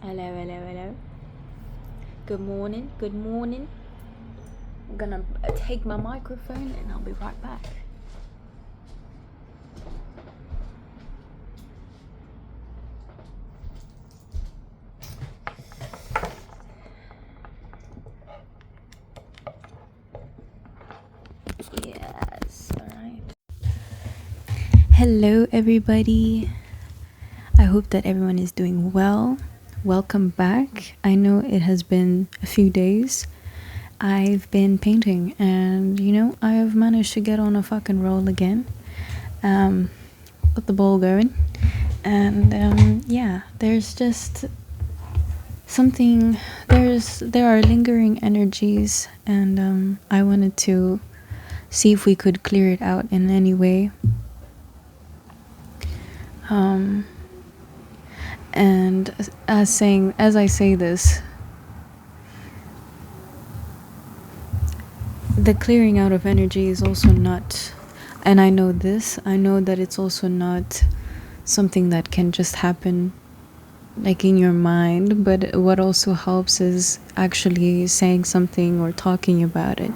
Hello, hello, hello. Good morning, good morning. I'm gonna take my microphone and I'll be right back. Yes, alright. Hello, everybody. I hope that everyone is doing well. Welcome back. I know it has been a few days. I've been painting and I have managed to get on a fucking roll again. Got the ball going. And yeah, there's just something, there are lingering energies, and I wanted to see if we could clear it out in any way. And as I say this, the clearing out of energy is also not, and I know that it's also not something that can just happen like in your mind, but what also helps is actually saying something or talking about it,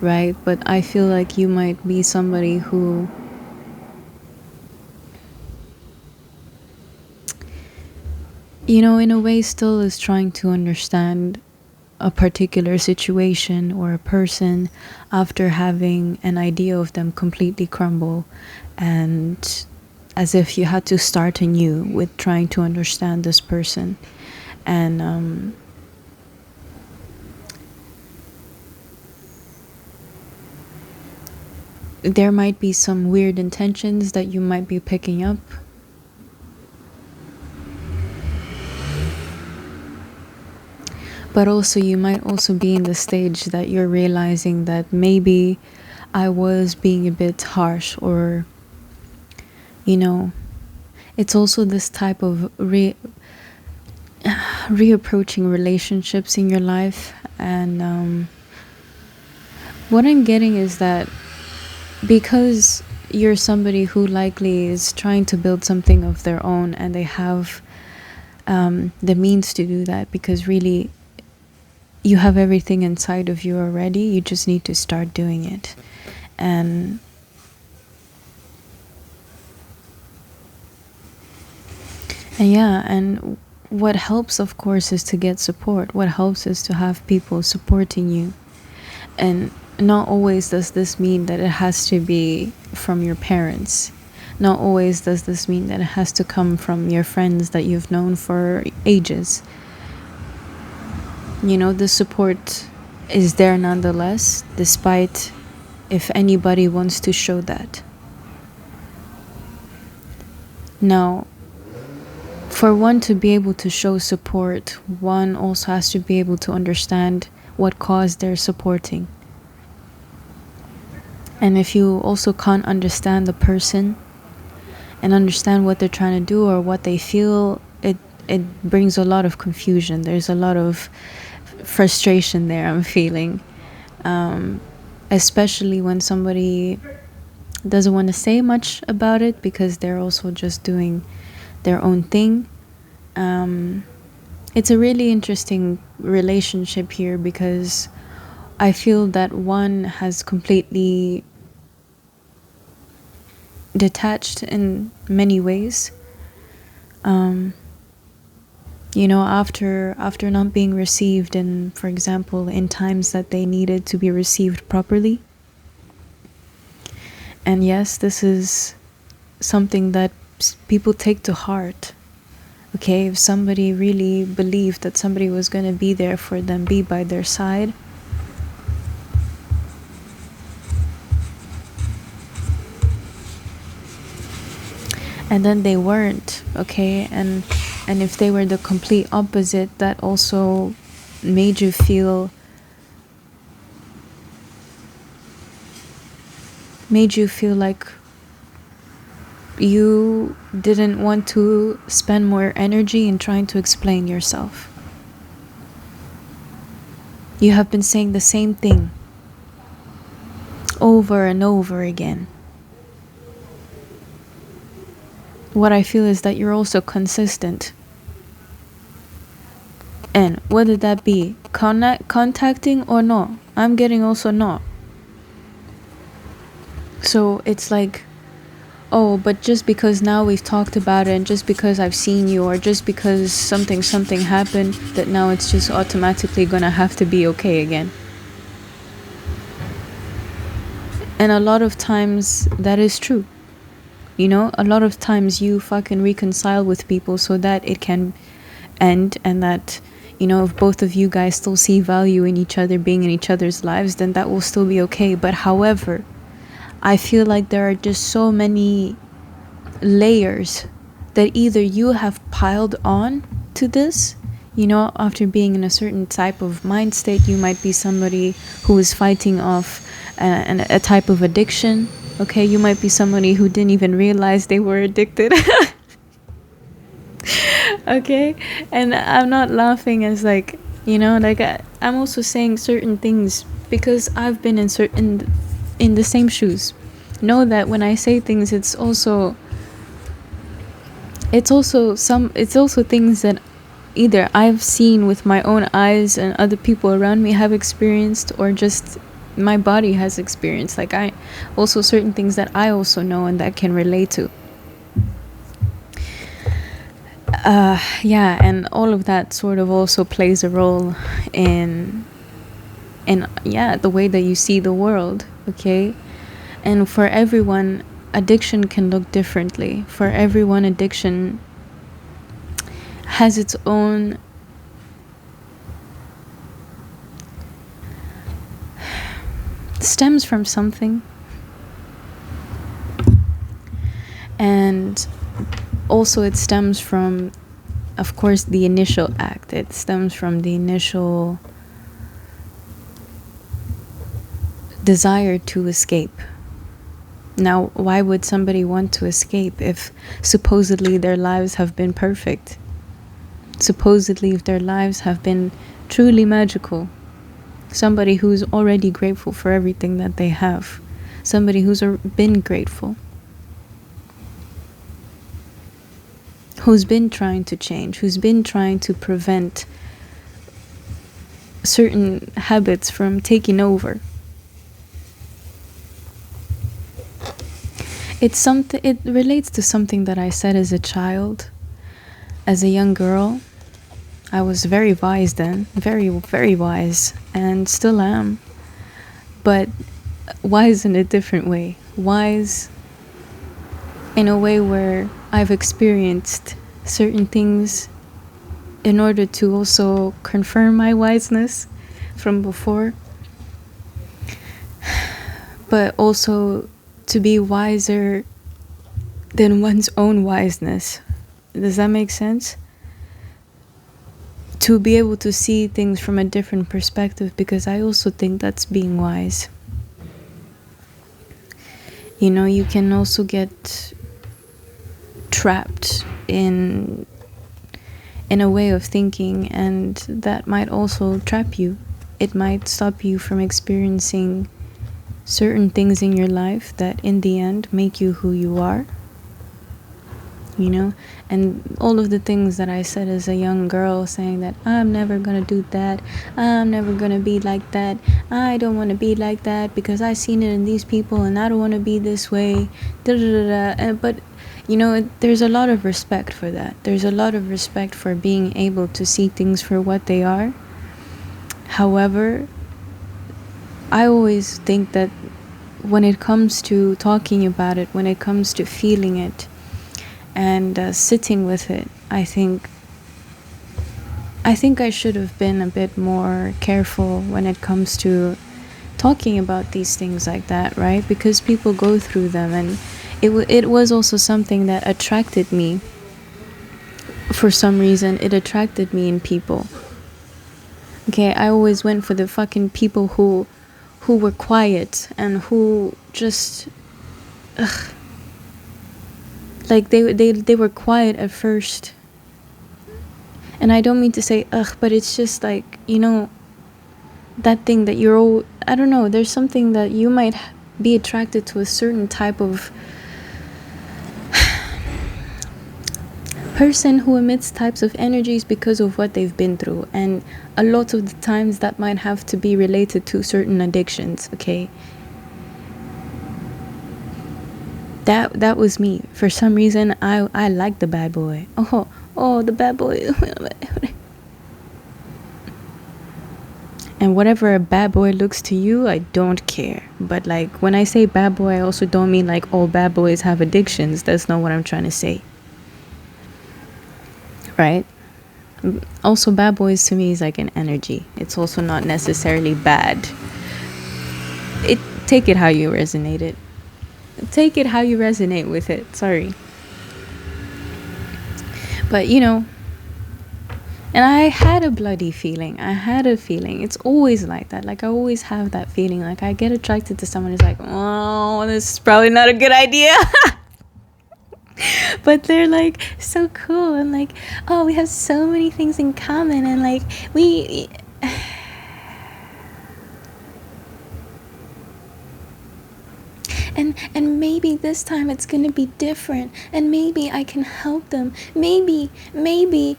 right? But I feel like you might be somebody who in a way still is trying to understand a particular situation or a person after having an idea of them completely crumble, and as if you had to start anew with trying to understand this person. And there might be some weird intentions that you might be picking up. But also you might also be in the stage that you're realizing that maybe I was being a bit harsh, or it's also this type of reapproaching relationships in your life. And what I'm getting is that because you're somebody who likely is trying to build something of their own, and they have the means to do that, because really you have everything inside of you already, you just need to start doing it. And yeah, and what helps, of course, is to get support. What helps is to have people supporting you. And not always does this mean that it has to be from your parents. Not always does this mean that it has to come from your friends that you've known for ages. The support is there nonetheless, despite if anybody wants to show that. Now, for one to be able to show support, one also has to be able to understand what cause they're supporting. And if you also can't understand the person and understand what they're trying to do or what they feel, it brings a lot of confusion. There's a lot of frustration there, I'm feeling. Especially when somebody doesn't want to say much about it because they're also just doing their own thing. It's a really interesting relationship here, because I feel that one has completely detached in many ways. After not being received, and for example in times that they needed to be received properly. And yes, this is something that people take to heart. Okay, if somebody really believed that somebody was going to be there for them, be by their side, and then they weren't, okay, and if they were the complete opposite, that also made you feel like you didn't want to spend more energy in trying to explain yourself. You have been saying the same thing over and over again. What I feel is that you're also consistent. And whether that be contacting or not, I'm getting also not. So it's like, oh, but just because now we've talked about it, and just because I've seen you, or just because something happened, that now it's just automatically gonna have to be okay again. And a lot of times that is true. You know, a lot of times you fucking reconcile with people so that it can end, and that, you know, if both of you guys still see value in each other being in each other's lives, then that will still be okay. But however, I feel like there are just so many layers that either you have piled on to this, you know, after being in a certain type of mind state. You might be somebody who is fighting off a type of addiction. Okay, you might be somebody who didn't even realize they were addicted. Okay, and I'm not laughing as like, you know, like I'm also saying certain things because I've been in the same shoes. Know that when I say things, it's also things that either I've seen with my own eyes and other people around me have experienced, or just my body has experienced. Like I also certain things that I also know and that can relate to. Yeah, and all of that sort of also plays a role in yeah, the way that you see the world. Okay, and for everyone, addiction can look differently. For everyone, addiction has its own stems from something, and also it stems from, of course, the initial act. It stems from the initial desire to escape. Now, why would somebody want to escape if supposedly their lives have been perfect? Supposedly, if their lives have been truly magical. Somebody who's already grateful for everything that they have. Somebody who's been grateful. Who's been trying to change. Who's been trying to prevent certain habits from taking over. It relates to something that I said as a child. As a young girl, I was very wise then, very, very wise, and still am. But wise in a different way. Wise in a way where I've experienced certain things in order to also confirm my wiseness from before. But also to be wiser than one's own wiseness. Does that make sense? To be able to see things from a different perspective, because I also think that's being wise. You know, you can also get trapped in a way of thinking, and that might also trap you. It might stop you from experiencing certain things in your life that in the end make you who you are. You know, and all of the things that I said as a young girl, saying that I'm never gonna do that, I'm never gonna be like that, I don't want to be like that because I've seen it in these people and I don't want to be this way, but you know, there's a lot of respect for that. There's a lot of respect for being able to see things for what they are. However, I always think that when it comes to talking about it, when it comes to feeling it, and sitting with it, I think I should have been a bit more careful when it comes to talking about these things like that, right? Because people go through them, and it was also something that attracted me. For some reason, it attracted me in people. Okay, I always went for the fucking people who were quiet and who just like they were quiet at first. And I don't mean to say but it's just like, you know, that thing that you're all, I don't know, there's something that you might be attracted to a certain type of person who emits types of energies because of what they've been through, and a lot of the times that might have to be related to certain addictions. Okay, that was me. For some reason, I like the bad boy. Oh, the bad boy. And whatever a bad boy looks to you, I don't care. But like, when I say bad boy, I also don't mean like all bad boys have addictions. That's not what I'm trying to say. Right? Also, bad boys to me is like an energy. It's also not necessarily bad. Take it how you resonate it. Take it how you resonate with it. Sorry. But and I had a bloody feeling. I had a feeling. It's always like that. Like, I always have that feeling. Like, I get attracted to someone who's like, oh, this is probably not a good idea. But they're like so cool, and like, oh, we have so many things in common, and like we and maybe this time it's gonna be different, and maybe I can help them. Maybe I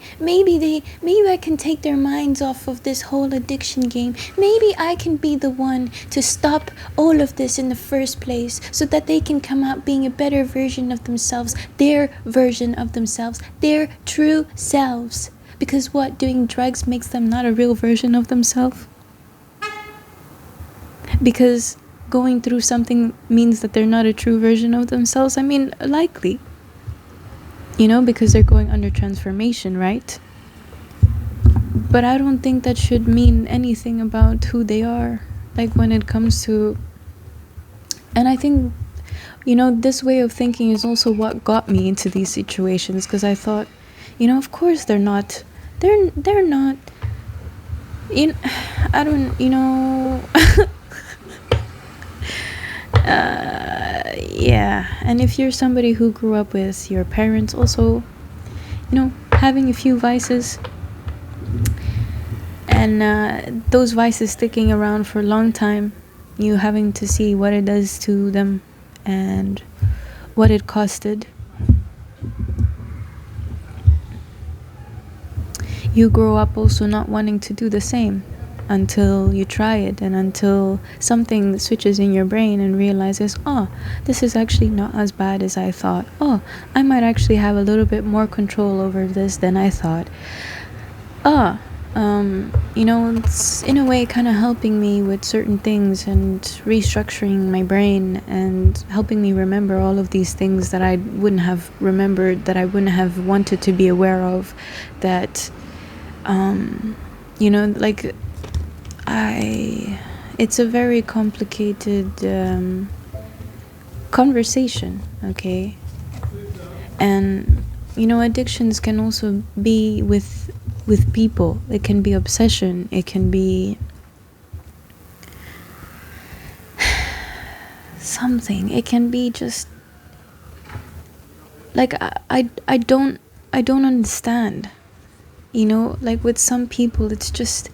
can take their minds off of this whole addiction game. Maybe I can be the one to stop all of this in the first place, so that they can come out being a better version of themselves, their version of themselves, their true selves. Because what, doing drugs makes them not a real version of themselves? Because going through something means that they're not a true version of themselves? I mean, likely. Because they're going under transformation, right? But I don't think that should mean anything about who they are. Like, when it comes to... And I think, this way of thinking is also what got me into these situations. Because I thought, of course they're not... They're not... I don't, yeah. And if you're somebody who grew up with your parents also, having a few vices, and those vices sticking around for a long time, you having to see what it does to them and what it costed, you grow up also not wanting to do the same until you try it, and until something switches in your brain and realizes, oh, this is actually not as bad as I thought. Oh, I might actually have a little bit more control over this than I thought. It's in a way kind of helping me with certain things and restructuring my brain and helping me remember all of these things that I wouldn't have remembered, that I wouldn't have wanted to be aware of, that it's a very complicated conversation, okay? And addictions can also be with people. It can be obsession, it can be something, it can be just like, I don't understand. Like, with some people it's just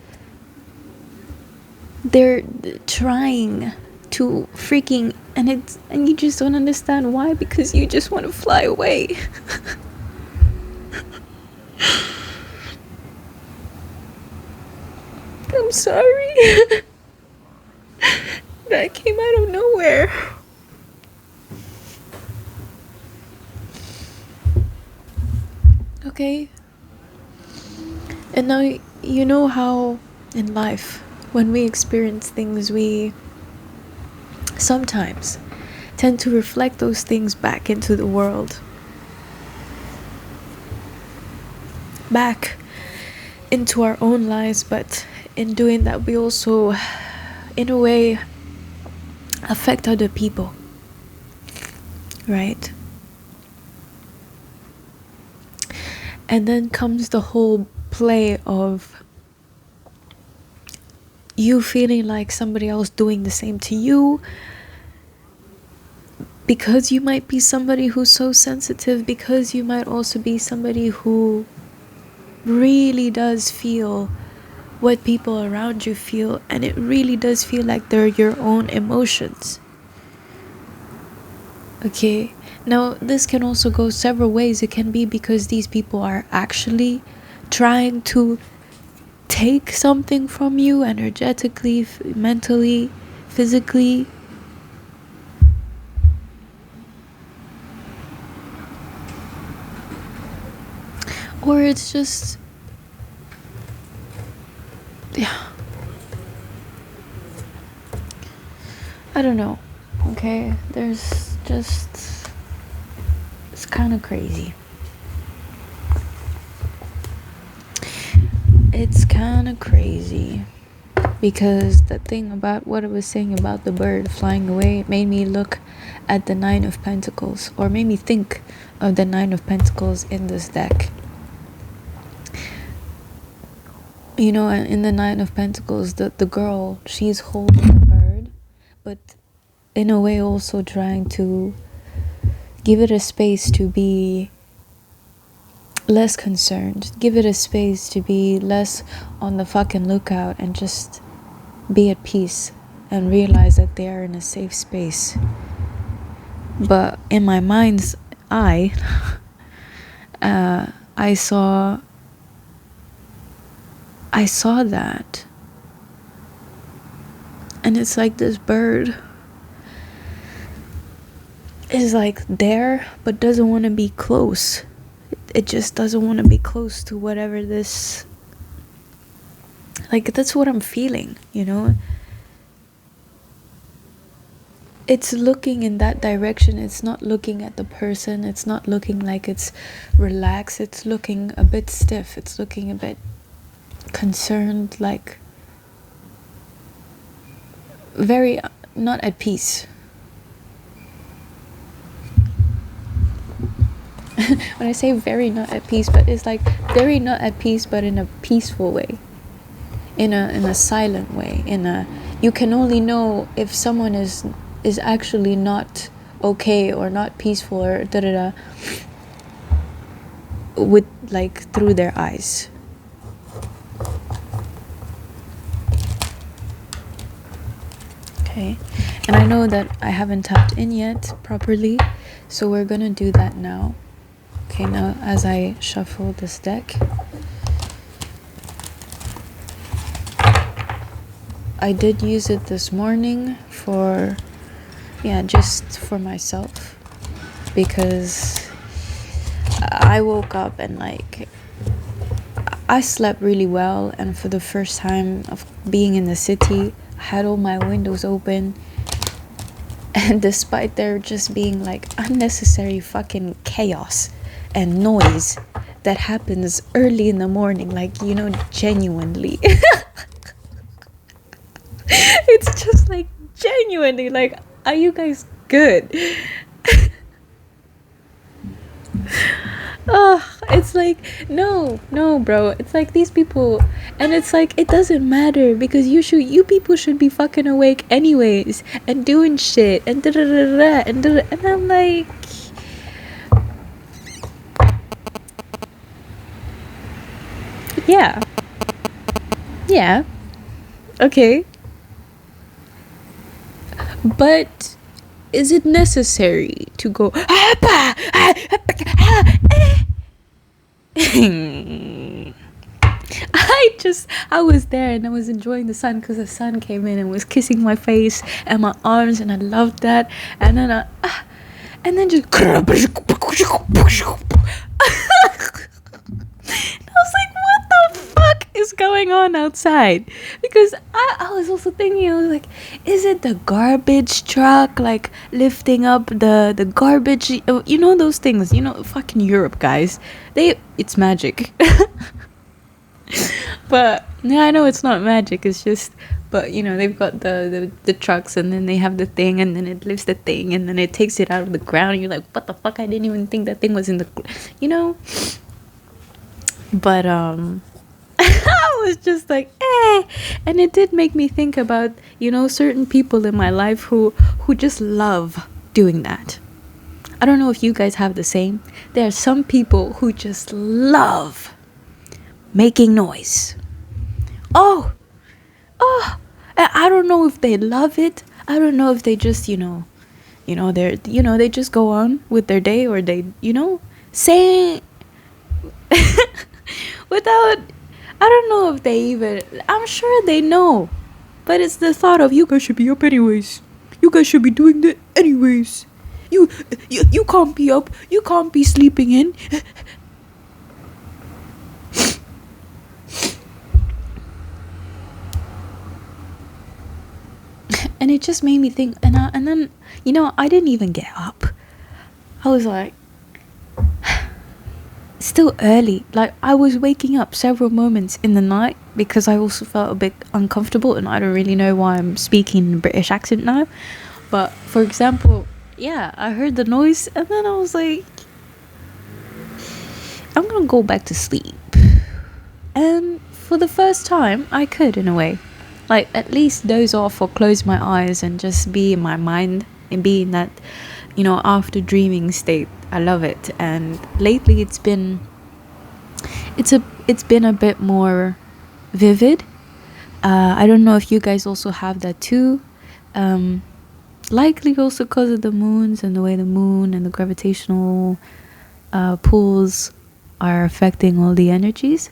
they're trying to freaking, and you just don't understand why, because you just want to fly away. I'm sorry. That came out of nowhere. Okay. And now you know how in life, when we experience things, we sometimes tend to reflect those things back into the world, back into our own lives. But in doing that, we also, in a way, affect other people, right? And then comes the whole play of you feeling like somebody else doing the same to you, because you might be somebody who's so sensitive, because you might also be somebody who really does feel what people around you feel, and it really does feel like they're your own emotions. Okay, Now, this can also go several ways. It can be because these people are actually trying to take something from you energetically, mentally, physically. Or it's just, yeah, I don't know. Okay, there's just, it's kind of crazy. It's kind of crazy. Because the thing about what I was saying about the bird flying away, it made me look at the Nine of Pentacles, or made me think of the Nine of Pentacles in this deck. You know, in the Nine of Pentacles, the girl, she's holding a bird, but in a way also trying to give it a space to be less concerned, give it a space to be less on the fucking lookout, and just be at peace and realize that they are in a safe space. But in my mind's eye, I saw that, and it's like this bird is like there but doesn't want to be close. It just doesn't want to be close to whatever this, like, that's what I'm feeling, you know. It's looking in that direction. It's not looking at the person. It's not looking like it's relaxed. It's looking a bit stiff. It's looking a bit concerned, like very not at peace. When I say very not at peace, but it's like very not at peace, but in a peaceful way, in a silent way, you can only know if someone is actually not okay or not peaceful or da-da-da with, like, through their eyes. Okay, and I know that I haven't tapped in yet properly, so we're gonna do that now. Okay, now as I shuffle this deck, I did use it this morning for, just for myself, because I woke up and, like, I slept really well, and for the first time of being in the city, I had all my windows open, and despite there just being, like, unnecessary fucking chaos and noise that happens early in the morning, like, you know, genuinely. It's just like genuinely, like, are you guys good? It's like, no, bro. It's like these people, and it's like, it doesn't matter, because you people should be fucking awake anyways and doing shit and and I'm like, yeah, okay, but is it necessary to go? I was there and I was enjoying the sun, because the sun came in and was kissing my face and my arms, and I loved that. And then just I was like, what the fuck is going on outside? Because I was also thinking, I was like, is it the garbage truck, like, lifting up the garbage? You know those things, you know, fucking Europe, guys. It's magic. But yeah, I know it's not magic, it's just, but you know, they've got the trucks, and then they have the thing, and then it lifts the thing, and then it takes it out of the ground, and you're like, what the fuck, I didn't even think that thing was in the, you know. But I was just like, and it did make me think about, you know, certain people in my life who just love doing that. I don't know if you guys have the same. There are some people who just love making noise. Oh, I don't know if they love it. I don't know if they just, you know, they just go on with their day, or they, saying without, I don't know if they even, I'm sure they know, but it's the thought of, you guys should be up anyways, you guys should be doing that anyways, you can't be up, you can't be sleeping in. And it just made me think, and then I didn't even get up. I was like, still early. Like, I was waking up several moments in the night because I also felt a bit uncomfortable, and I don't really know why I'm speaking in a British accent now. But for example, yeah, I heard the noise, and then I was like, I'm gonna go back to sleep. And for the first time, I could, in a way, like, at least doze off or close my eyes and just be in my mind and be in that, after dreaming state. I love it. And lately it's been a bit more vivid. I don't know if you guys also have that too. Likely also because of the moons and the way the moon and the gravitational pulls are affecting all the energies.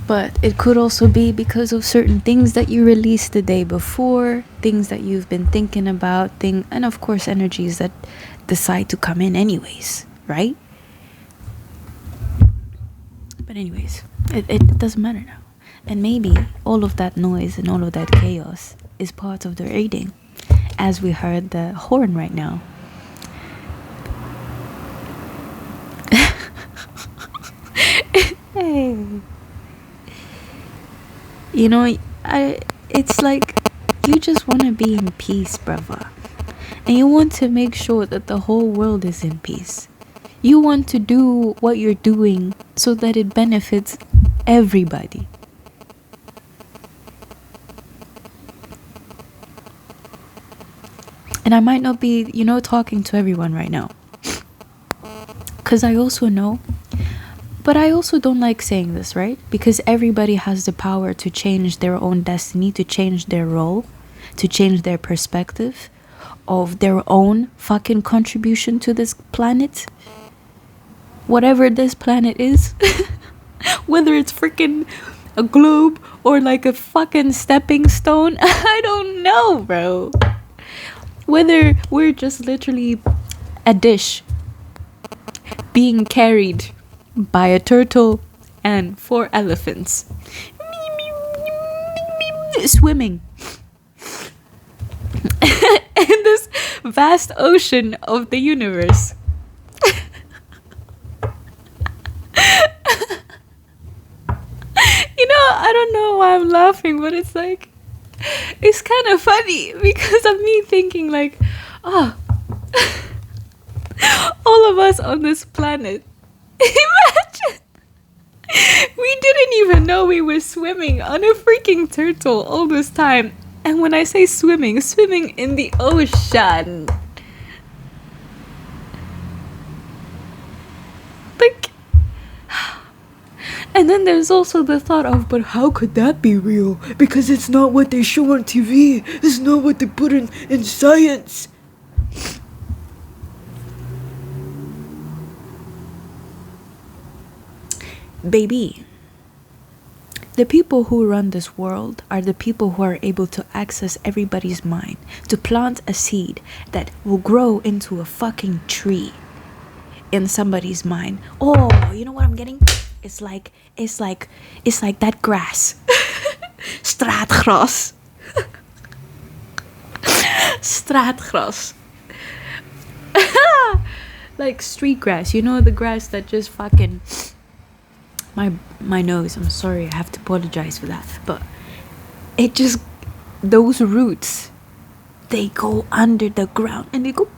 But it could also be because of certain things that you released the day before, things that you've been thinking about, and of course energies that decide to come in anyways, right? But anyways, it doesn't matter now. And maybe all of that noise and all of that chaos is part of the reading, as we heard the horn right now. Hey. It's like you just want to be in peace, brother. And you want to make sure that the whole world is in peace. You want to do what you're doing so that it benefits everybody. And I might not be, talking to everyone right now. Because I also know. But I also don't like saying this, right? Because everybody has the power to change their own destiny, to change their role, to change their perspective of their own fucking contribution to this planet. Whatever this planet is. Whether it's freaking a globe or like a fucking stepping stone. I don't know, bro. Whether we're just literally a dish being carried by a turtle and 4 elephants swimming in this vast ocean of the universe. I don't know why I'm laughing, but it's like, it's kind of funny because of me thinking like, all of us on this planet, imagine, we didn't even know we were swimming on a freaking turtle all this time. And when I say swimming in the ocean. Like, and then there's also the thought of, but how could that be real? Because it's not what they show on TV. It's not what they put in science. Baby, the people who run this world are the people who are able to access everybody's mind, to plant a seed that will grow into a fucking tree in somebody's mind. Oh, you know what I'm getting? It's like that grass. Straatgras. Straatgras. Like street grass, the grass that just fucking... My nose, I'm sorry, I have to apologize for that, but it just, those roots, they go under the ground and they go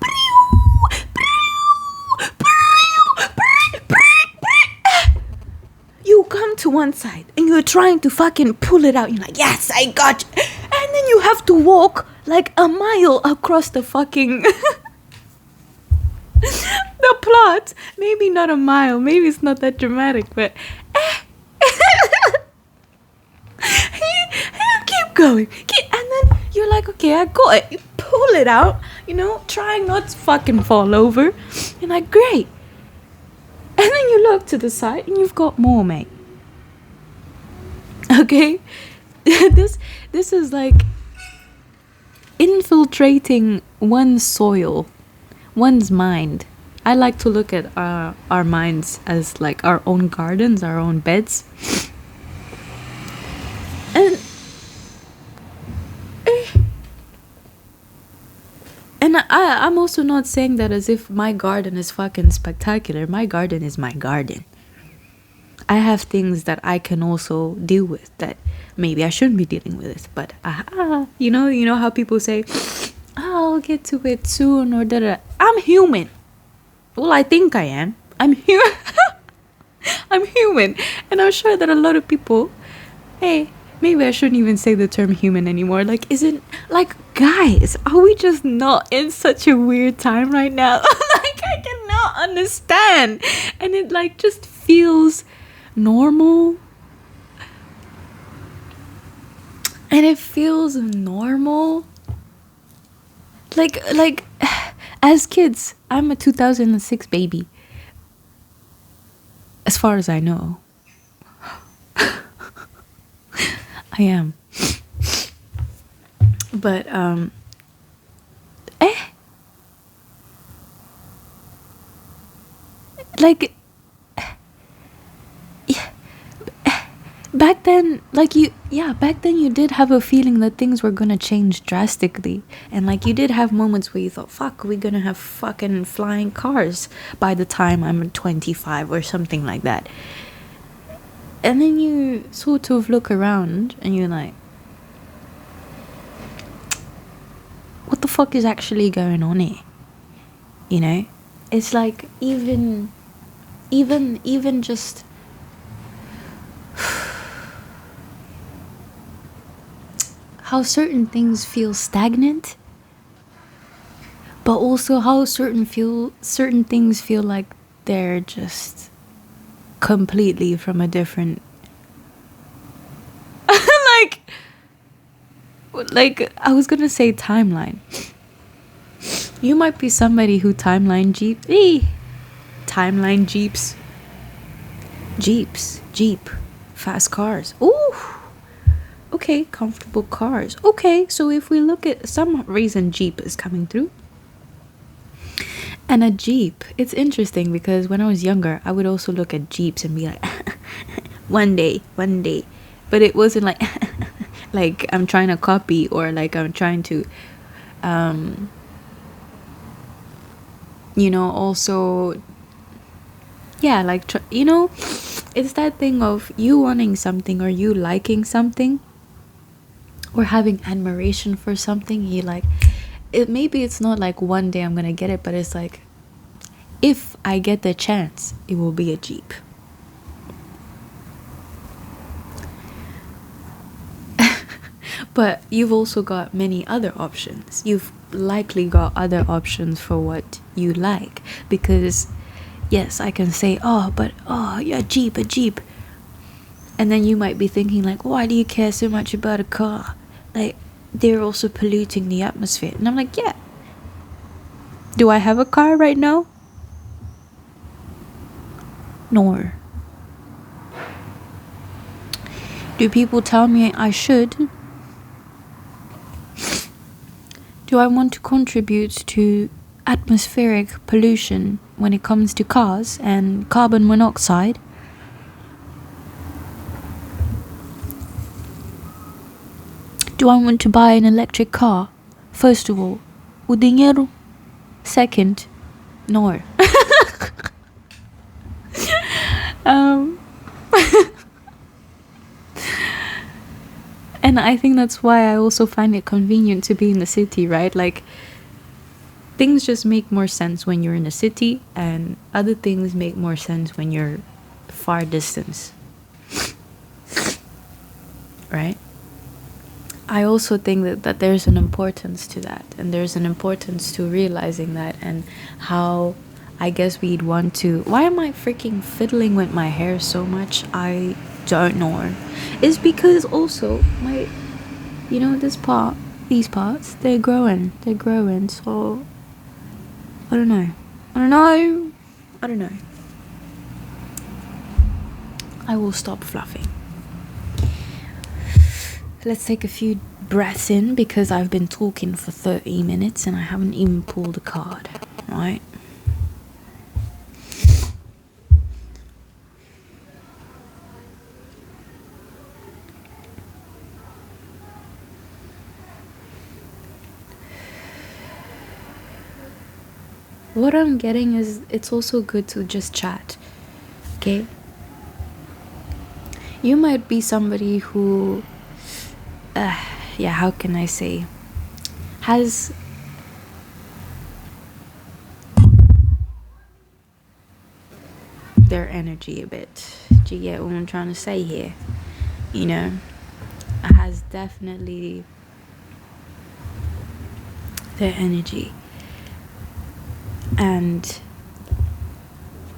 you come to one side and you're trying to fucking pull it out. You're like, yes, I got you. And then you have to walk like a mile across the fucking the plot. Maybe not a mile, maybe it's not that dramatic, but keep going. And then you're you're like, okay, I got it. You pull it out, trying not to fucking fall over. You're like, great. And then you look to the side and you've got more, mate. Okay? This is like infiltrating one's soil, one's mind. I like to look at our minds as like our own gardens, our own beds. And I'm also not saying that as if my garden is fucking spectacular. My garden is my garden. I have things that I can also deal with that maybe I shouldn't be dealing with it. But you know how people say, I'll get to it soon or da. I'm human. Well, I think I am. I'm human. I'm human. And I'm sure that a lot of people, hey, maybe I shouldn't even say the term human anymore. Like, guys, are we just not in such a weird time right now? Like, I cannot understand. And it like just feels normal. And it feels normal. Like as kids, I'm a 2006 baby. As far as I know. I am. But like back then, back then you did have a feeling that things were gonna change drastically, and like you did have moments where you thought, fuck, we're gonna have fucking flying cars by the time I'm 25 or something like that. And then you sort of look around and you're like, what the fuck is actually going on here? You know? It's like even just how certain things feel stagnant, but also how certain things feel like they're just completely from a different like I was gonna say timeline. You might be somebody who timeline jeep fast cars. Ooh, okay, comfortable cars. Okay, so if we look at some reason Jeep is coming through. And a Jeep, it's interesting because when I was younger, I would also look at Jeeps and be like, one day. But it wasn't like, like I'm trying to copy or like I'm trying to, also, yeah, like, it's that thing of you wanting something or you liking something or having admiration for something. You like, maybe it's not like one day I'm gonna get it, but it's like if I get the chance, it will be a Jeep. But you've also got many other options. You've likely got other options for what you like, because yes, I can say, yeah, a Jeep, and then you might be thinking like, why do you care so much about a car? Like, they're also polluting the atmosphere. And I'm like, yeah. Do I have a car right now? No. Do people tell me I should? Do I want to contribute to atmospheric pollution when it comes to cars and carbon monoxide? Do I want to buy an electric car? First of all, o dinheiro. Second, no. And I think that's why I also find it convenient to be in the city, right? Like, things just make more sense when you're in a city, and other things make more sense when you're far distance, right? I also think that there's an importance to that, and there's an importance to realizing that, and how I guess we'd want to. Why am I freaking fiddling with my hair so much? I don't know. It's because also my, this part, these parts, they're growing. So I don't know. I will stop fluffing. Let's take a few breaths in, because I've been talking for 30 minutes and I haven't even pulled a card, right? What I'm getting is it's also good to just chat, okay? You might be somebody who, how can I say, has their energy a bit. Do you get what I'm trying to say here? You know, has definitely their energy. And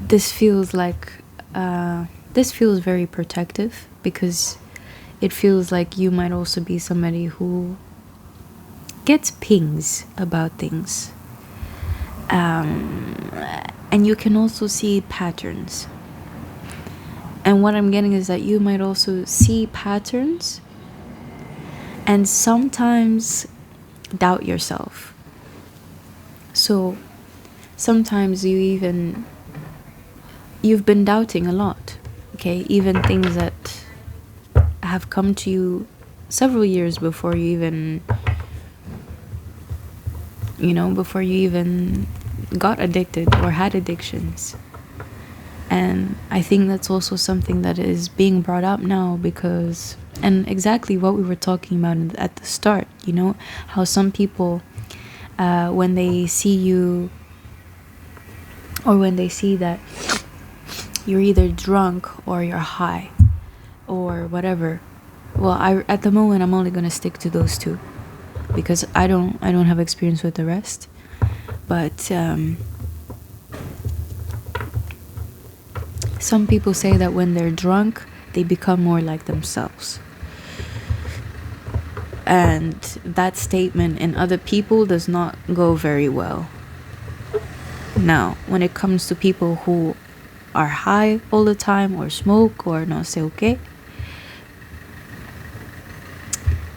this feels like, this feels very protective, because it feels like you might also be somebody who gets pings about things. And you can also see patterns. And what I'm getting is that you might also see patterns and sometimes doubt yourself. So sometimes you've been doubting a lot, okay? Even things that have come to you several years before you even, before you even got addicted or had addictions. And I think that's also something that is being brought up now, because, and exactly what we were talking about at the start, how some people, when they see you, or when they see that you're either drunk or you're high or whatever. Well, at the moment I'm only gonna stick to those two, because I don't have experience with the rest. But some people say that when they're drunk, they become more like themselves. And that statement in other people does not go very well. Now, when it comes to people who are high all the time, or smoke, or no sé qué,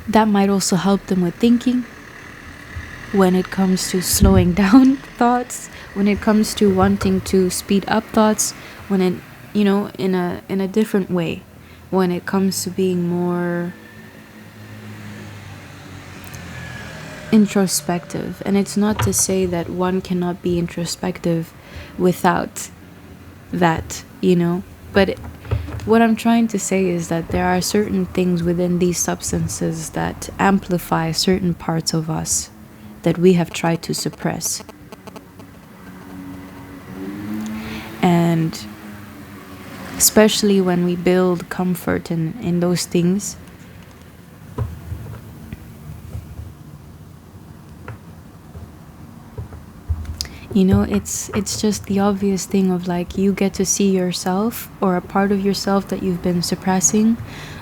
that might also help them with thinking. When it comes to slowing down thoughts, when it comes to wanting to speed up thoughts, when it, in a different way, when it comes to being more introspective. And it's not to say that one cannot be introspective without that, but what I'm trying to say is that there are certain things within these substances that amplify certain parts of us that we have tried to suppress. And especially when we build comfort in those things, it's just the obvious thing of, like, you get to see yourself, or a part of yourself that you've been suppressing,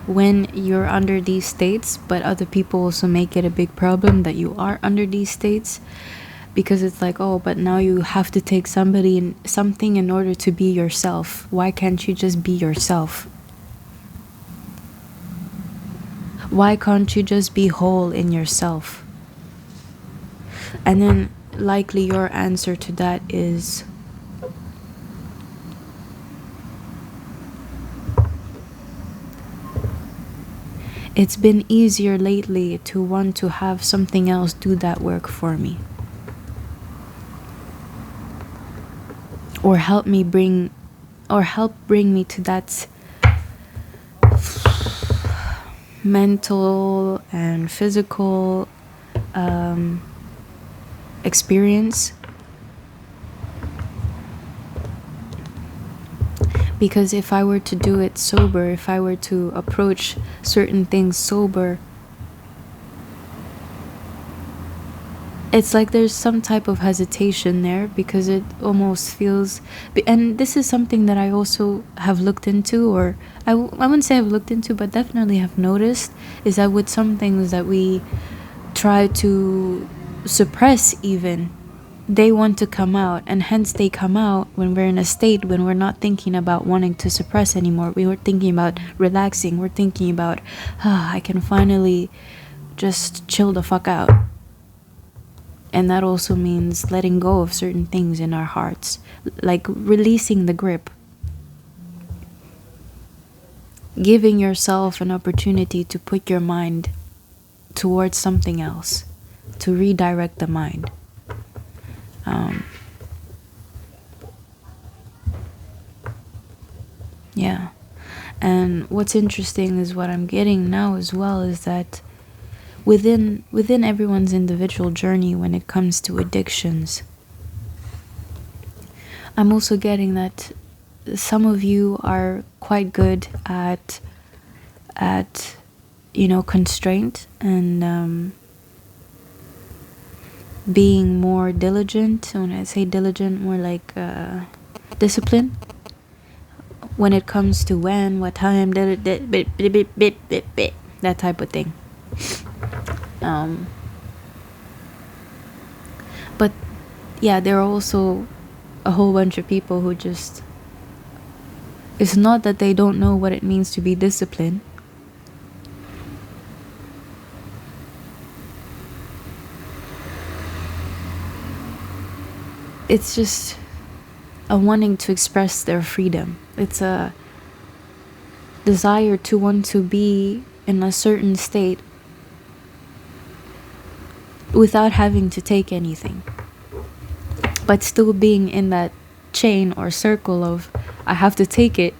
when you're under these states. But other people also make it a big problem that you are under these states, because it's like, oh, but now you have to take something in order to be yourself. Why can't you just be yourself? Why can't you just be whole in yourself? And then likely your answer to that is, it's been easier lately to want to have something else do that work for me, or help bring me to that mental and physical experience. Because if I were to do it sober, if I were to approach certain things sober, it's like there's some type of hesitation there, because it almost feels, and this is something that I also have looked into, or I wouldn't say I've looked into, but definitely have noticed, is that with some things that we try to suppress even, they want to come out, and hence they come out when we're in a state when we're not thinking about wanting to suppress anymore. We were thinking about relaxing. We're thinking about, I can finally just chill the fuck out. And that also means letting go of certain things in our hearts, like releasing the grip, giving yourself an opportunity to put your mind towards something else, to redirect the mind. Yeah. And what's interesting is what I'm getting now as well is that within everyone's individual journey when it comes to addictions, I'm also getting that some of you are quite good at constraint and being more diligent. When I say diligent, more like discipline when it comes to when, what time, that type of thing. But yeah, there are also a whole bunch of people who just, it's not that they don't know what it means to be disciplined. It's just a wanting to express their freedom. It's a desire to want to be in a certain state without having to take anything, but still being in that chain or circle of I have to take it.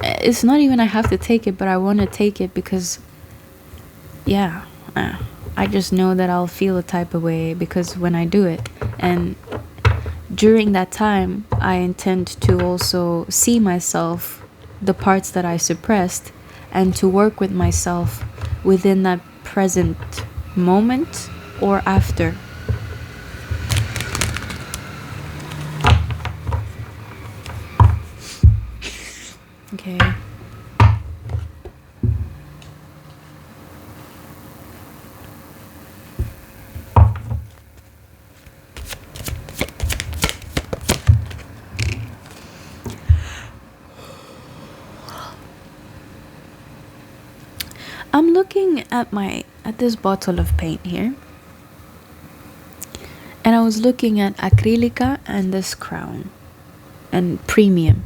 It's not even I have to take it, but I want to take it because I just know that I'll feel a type of way because when I do it. And during that time, I intend to also see myself, the parts that I suppressed, and to work with myself within that present moment or after. Okay. I'm looking at this bottle of paint here, and I was looking at Acrylica and this crown and premium,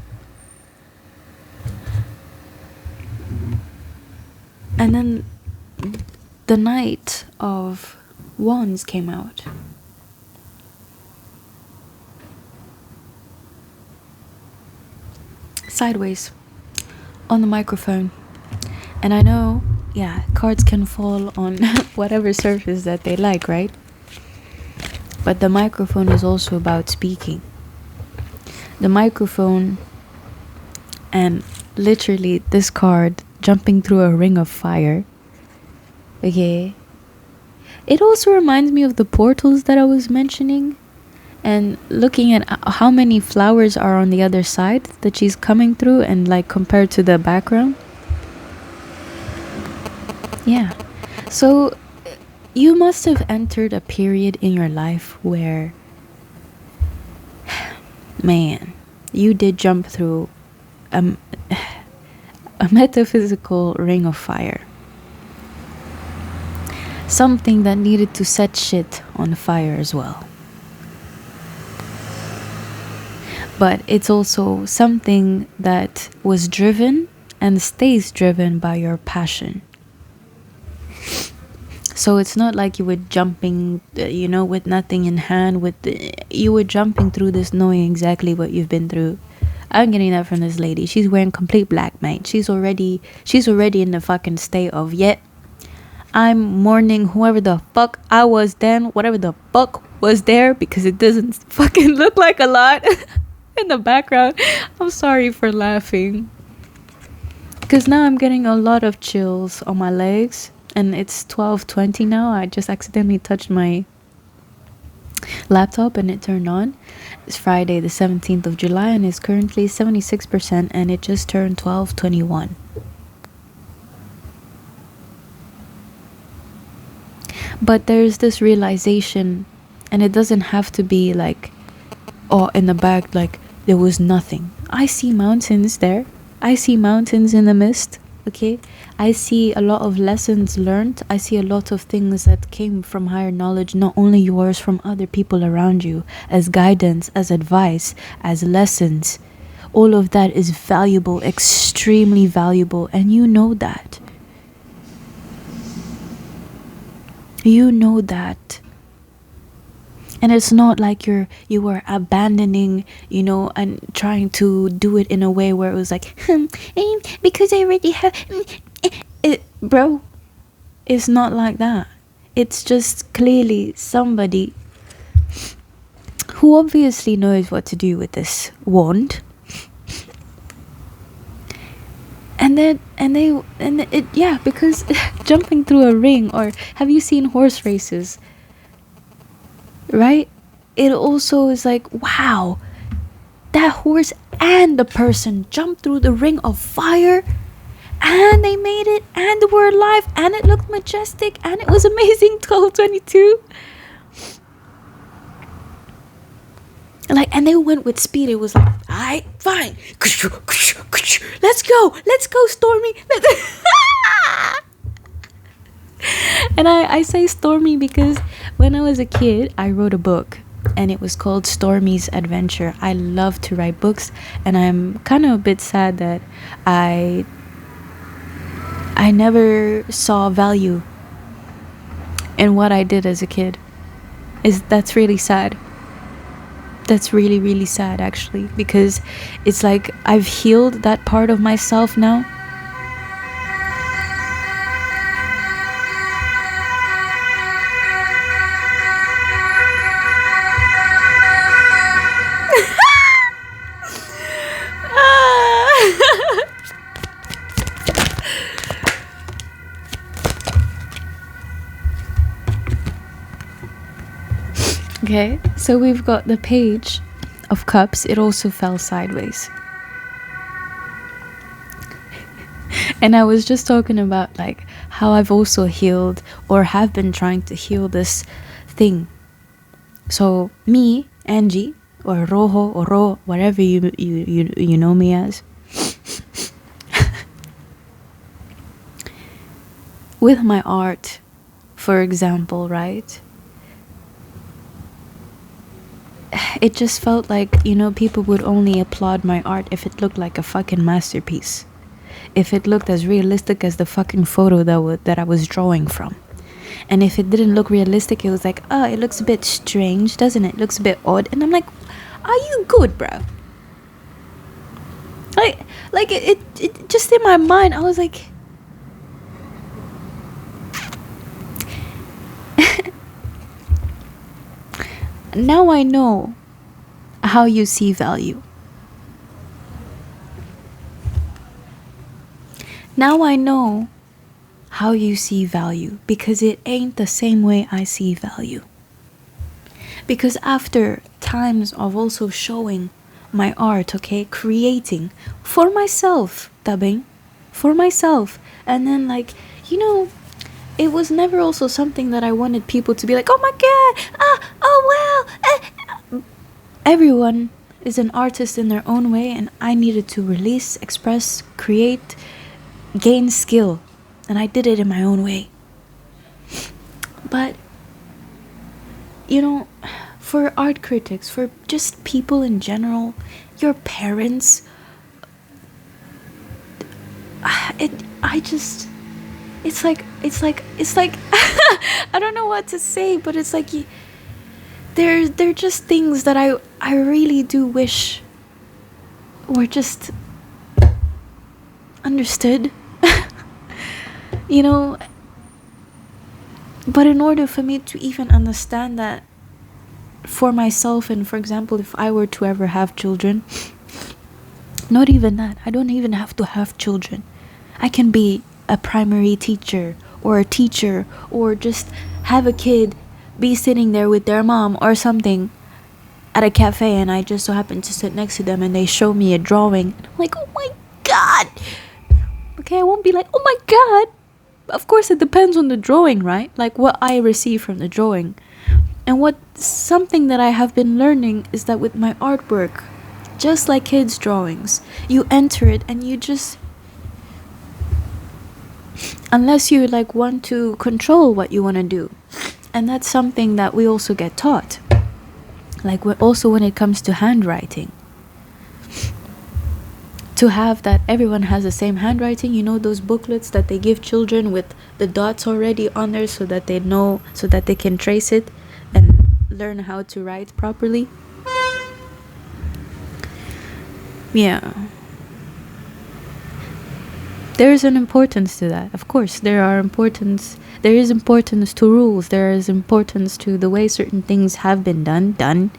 and then the Knight of Wands came out. Sideways on the microphone. And I know, cards can fall on whatever surface that they like, right? But the microphone is also about speaking. The microphone and literally this card jumping through a ring of fire. Okay. It also reminds me of the portals that I was mentioning. And looking at how many flowers are on the other side that she's coming through and like compared to the background. Yeah. So you must have entered a period in your life where, man, you did jump through a metaphysical ring of fire. Something that needed to set shit on fire as well. But it's also something that was driven and stays driven by your passion. So it's not like you were jumping, with nothing in hand. You were jumping through this knowing exactly what you've been through. I'm getting that from this lady. She's wearing complete black, mate. She's already in the fucking state of, I'm mourning whoever the fuck I was then, whatever the fuck was there, because it doesn't fucking look like a lot in the background. I'm sorry for laughing. Because now I'm getting a lot of chills on my legs. And it's 12:20 now. I just accidentally touched my laptop and it turned on. It's Friday the 17th of July and it's currently 76% and it just turned 12:21. But there's this realization, and it doesn't have to be like, oh, in the back, like there was nothing. I see mountains there. I see mountains in the mist. Okay, I see a lot of lessons learned. I see a lot of things that came from higher knowledge, not only yours, from other people around you, as guidance, as advice, as lessons. All of that is valuable, extremely valuable, and you know that. You know that. And it's not like you are abandoning, and trying to do it in a way where it was like, because I already have bro, it's not like that. It's just clearly somebody who obviously knows what to do with this wand. Because jumping through a ring, or have you seen horse races? Right? It also is like, wow, that horse and the person jumped through the ring of fire, and they made it, and they were alive, and it looked majestic, and it was amazing. 1222. Like, and they went with speed. It was like, alright, fine, let's go, Stormy. And I say Stormy because when I was a kid, I wrote a book, and it was called Stormy's Adventure. I love to write books, and I'm kind of a bit sad that I never saw value in what I did as a kid. That's really sad. That's really, really sad, actually, because it's like I've healed that part of myself now. Okay, so we've got the Page of Cups. It also fell sideways. And I was just talking about like how I've also healed, or have been trying to heal, this thing. So me, Angie, or Roho, or Ro, whatever you know me as, with my art, for example, right? It just felt like, people would only applaud my art if it looked like a fucking masterpiece. If it looked as realistic as the fucking photo that I was drawing from. And if it didn't look realistic, it was like, oh, it looks a bit strange, doesn't it? It looks a bit odd. And I'm like, are you good, bro? Like it just in my mind, I was like, now I know how you see value. Now I know how you see value, because it ain't the same way I see value. Because after times of also showing my art, okay, creating for myself, dubbing for myself, and then like, it was never also something that I wanted people to be like, oh my god, everyone is an artist in their own way, and I needed to release, express, create, gain skill, and I did it in my own way. But for art critics, for just people in general, your parents, it's like I don't know what to say, but it's like they're just things that I really do wish were just understood. But in order for me to even understand that for myself, and for example, if I were to ever have children, not even that, I don't even have to have children. I can be a primary teacher, or a teacher, or just have a kid be sitting there with their mom or something at a cafe, and I just so happen to sit next to them, and they show me a drawing, and I'm like, oh my god. Okay, I won't be like, oh my god, Of course, it depends on the drawing, right? Like what I receive from the drawing. And what something that I have been learning is that with my artwork, just like kids' drawings, you enter it and you just, unless you like want to control what you want to do. And that's something that we also get taught. Like also when it comes to handwriting. To have that everyone has the same handwriting, you know, those booklets that they give children with the dots already on there so that they know, so that they can trace it and learn how to write properly. Yeah. There is an importance to that. Of course, there is importance to rules. There is importance to the way certain things have been done.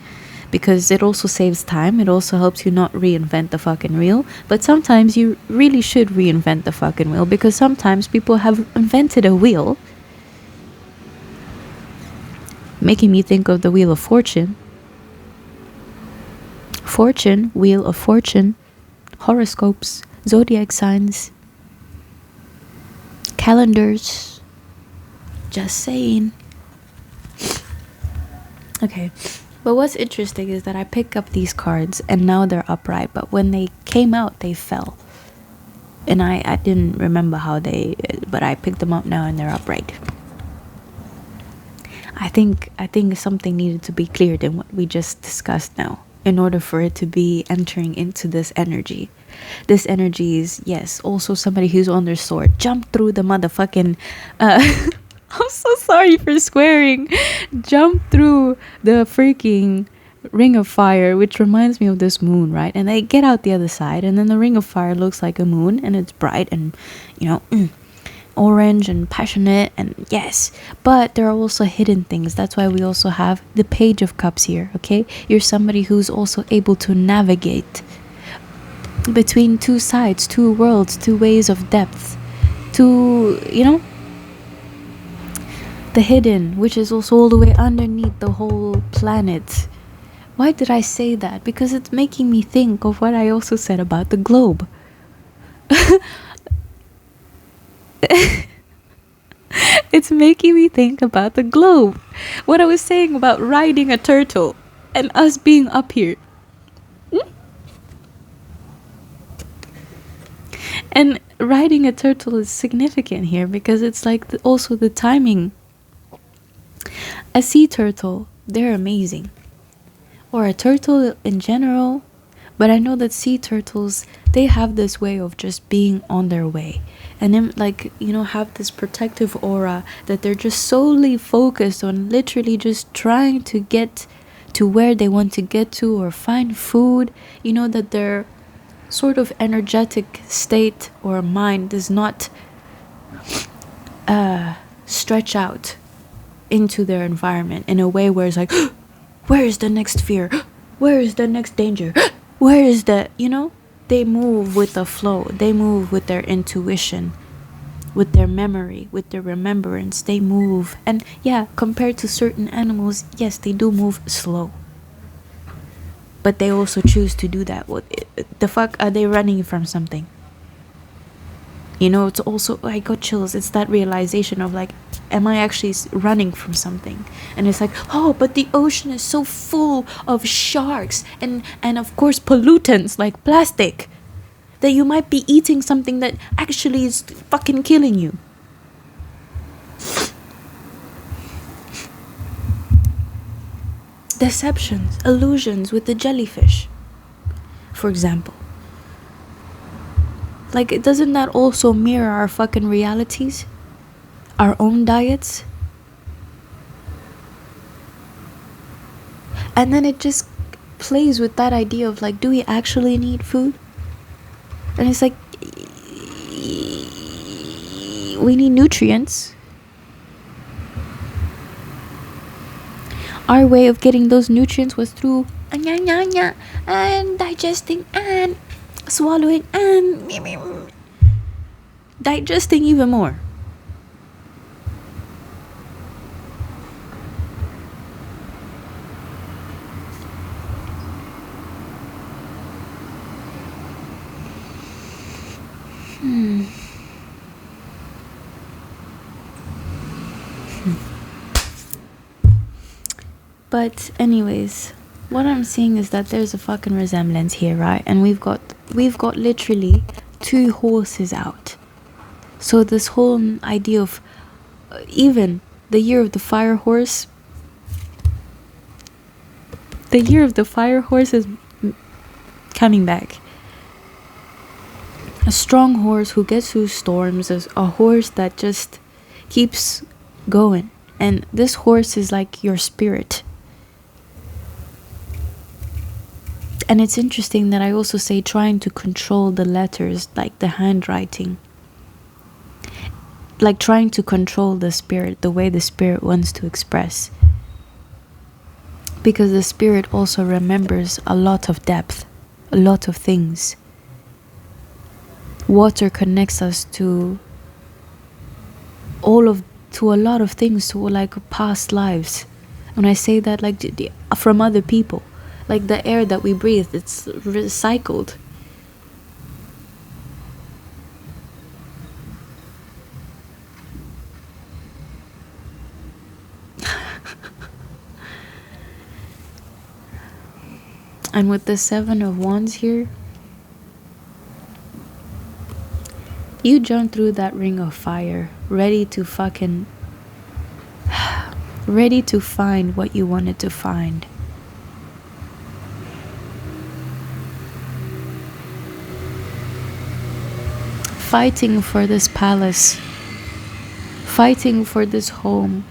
Because it also saves time. It also helps you not reinvent the fucking wheel. But sometimes you really should reinvent the fucking wheel, because sometimes people have invented a wheel, making me think of the Wheel of Fortune. Fortune, Wheel of Fortune, horoscopes, zodiac signs, calendars. Just saying. Okay. But what's interesting is that I pick up these cards and now they're upright, but when they came out, they fell. And I didn't remember how but I picked them up now and they're upright. I think something needed to be cleared in what we just discussed now, in order for it to be entering into this energy. This energy is, yes, also somebody who's on their sword. Jump through the motherfucking... I'm so sorry for swearing. Jump through the freaking ring of fire, which reminds me of this moon, right? And they get out the other side, and then the ring of fire looks like a moon, and it's bright and, you know, orange and passionate, and yes. But there are also hidden things. That's why we also have the Page of Cups here, okay? You're somebody who's also able to navigate between two sides, two worlds, two ways of depth, two, you know, the hidden, which is also all the way underneath the whole planet. Why did I say that? Because it's making me think of what I also said about the globe. It's making me think about the globe. What I was saying about riding a turtle and us being up here. And riding a turtle is significant here because it's like also the timing. A sea turtle, they're amazing. Or a turtle in general. But I know that sea turtles, they have this way of just being on their way. And then, like, you know, have this protective aura that they're just solely focused on literally just trying to get to where they want to get to or find food. You know, that their sort of energetic state or mind does not stretch out into their environment in a way where it's like, where is the next fear? Where is the next danger? Where is the, you know? They move with the flow. They move with their intuition, with their memory, with their remembrance. They move. And yeah, compared to certain animals, yes, they do move slow. But they also choose to do that. What the fuck are they running from something? You know, it's also, I got chills. It's that realization of like, am I actually running from something? And it's like, oh, but the ocean is so full of sharks and of course pollutants like plastic, that you might be eating something that actually is fucking killing you. Deceptions, illusions with the jellyfish, for example. Like, doesn't that also mirror our fucking realities? Our own diets? And then it just plays with that idea of like, do we actually need food? And it's like, we need nutrients. Our way of getting those nutrients was through and digesting and swallowing and digesting even more. But anyways, what I'm seeing is that there's a fucking resemblance here, right? And we've got literally 2 horses out. So this whole idea of even the year of the fire horse, is coming back. A strong horse who gets through storms is a horse that just keeps going. And this horse is like your spirit. And it's interesting that I also say trying to control the letters, like the handwriting. Like trying to control the spirit, the way the spirit wants to express. Because the spirit also remembers a lot of depth, a lot of things. Water connects us to a lot of things, to like past lives. When I say that, like from other people, like the air that we breathe, it's recycled. And with the 7 of Wands here, you jump through that ring of fire, ready to find what you wanted to find. Fighting for this palace, fighting for this home.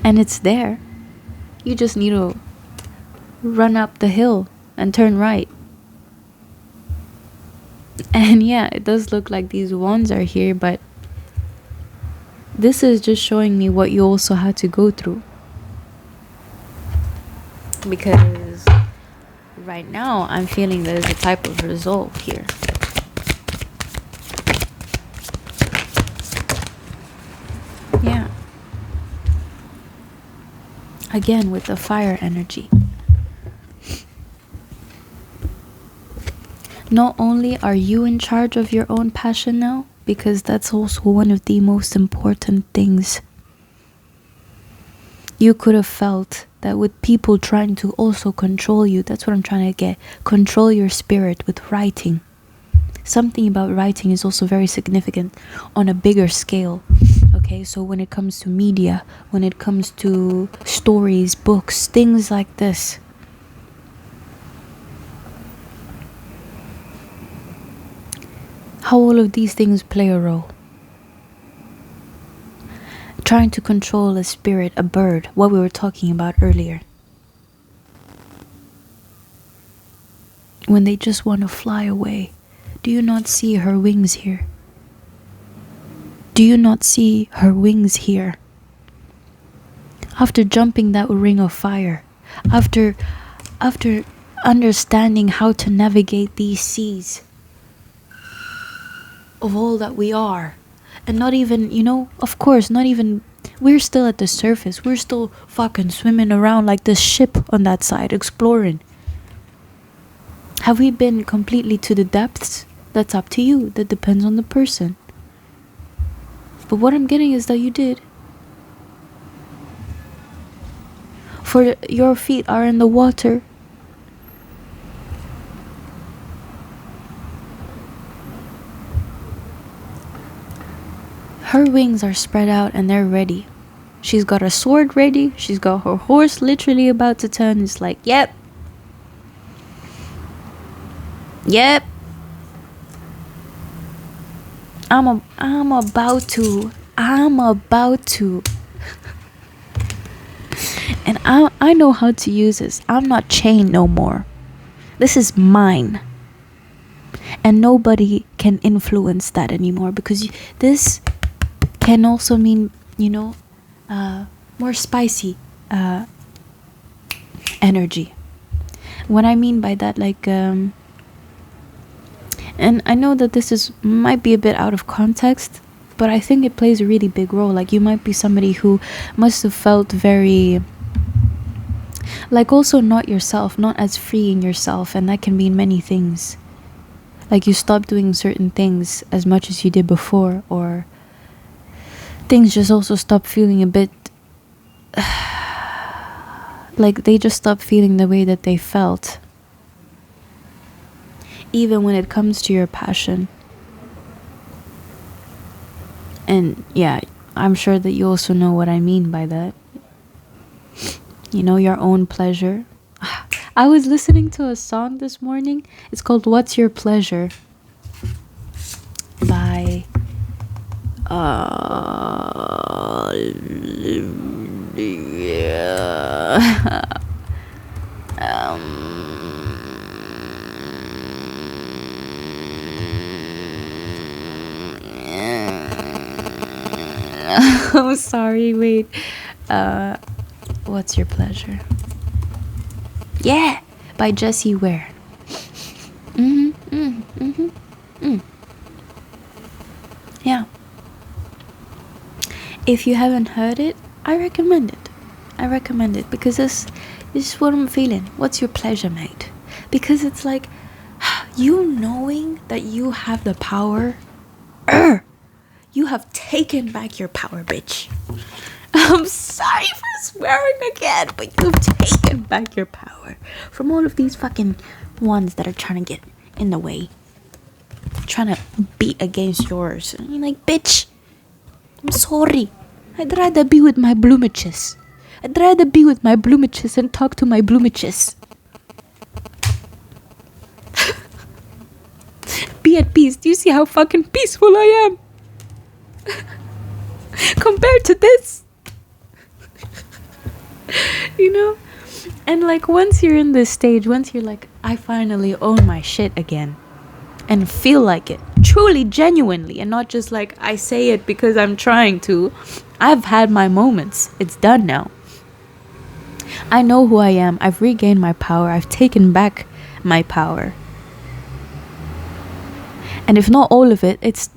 And it's there. You just need to run up the hill and turn right. And yeah, it does look like these wands are here, but this is just showing me what you also had to go through. Because right now I'm feeling there's a type of resolve here. Yeah. Again, with the fire energy. Not only are you in charge of your own passion now, because that's also one of the most important things. You could have felt that with people trying to also control you, that's what I'm trying to get, control your spirit with writing. Something about writing is also very significant on a bigger scale. Okay, so when it comes to media, when it comes to stories, books, things like this. How all of these things play a role. Trying to control a spirit, a bird, what we were talking about earlier. When they just want to fly away. Do you not see her wings here? Do you not see her wings here? After jumping that ring of fire, after understanding how to navigate these seas of all that we are, and not even, of course, not even, we're still at the surface, we're still fucking swimming around like this ship on that side, exploring. Have we been completely to the depths? That's up to you, that depends on the person. But what I'm getting is that you did. For your feet are in the water. Her wings are spread out and they're ready. She's got a sword ready. She's got her horse literally about to turn. It's like, yep. I'm about to. And I know how to use this. I'm not chained no more. This is mine. And nobody can influence that anymore, because this can also mean, more spicy energy. What I mean by that, like, and I know that this might be a bit out of context, but I think it plays a really big role. Like, you might be somebody who must have felt very, like, also not yourself, not as free in yourself, and that can mean many things. Like, you stop doing certain things as much as you did before, or things just also stop feeling a bit like they just stop feeling the way that they felt. Even when it comes to your passion. And yeah, I'm sure that you also know what I mean by that. You know, your own pleasure. I was listening to a song this morning. It's called What's Your Pleasure by I'm sorry, wait. What's Your Pleasure? Yeah, by Jessie Ware. Yeah. If you haven't heard it, I recommend it. I recommend it because this is what I'm feeling. What's your pleasure, mate? Because it's like you knowing that you have the power. You have taken back your power, bitch. I'm sorry for swearing again, but you've taken back your power from all of these fucking ones that are trying to get in the way, trying to beat against yours. And you're like, bitch, I'm sorry. I'd rather be with my bloomages. I'd rather be with my bloomages and talk to my bloomages. Be at peace. Do you see how fucking peaceful I am? Compared to this. You know? And like once you're in this stage, once you're like, I finally own my shit again. And feel like it. Truly, genuinely. And not just like I say it because I'm trying to. I've had my moments. It's done now. I know who I am. I've regained my power. I've taken back my power. And if not all of it, it's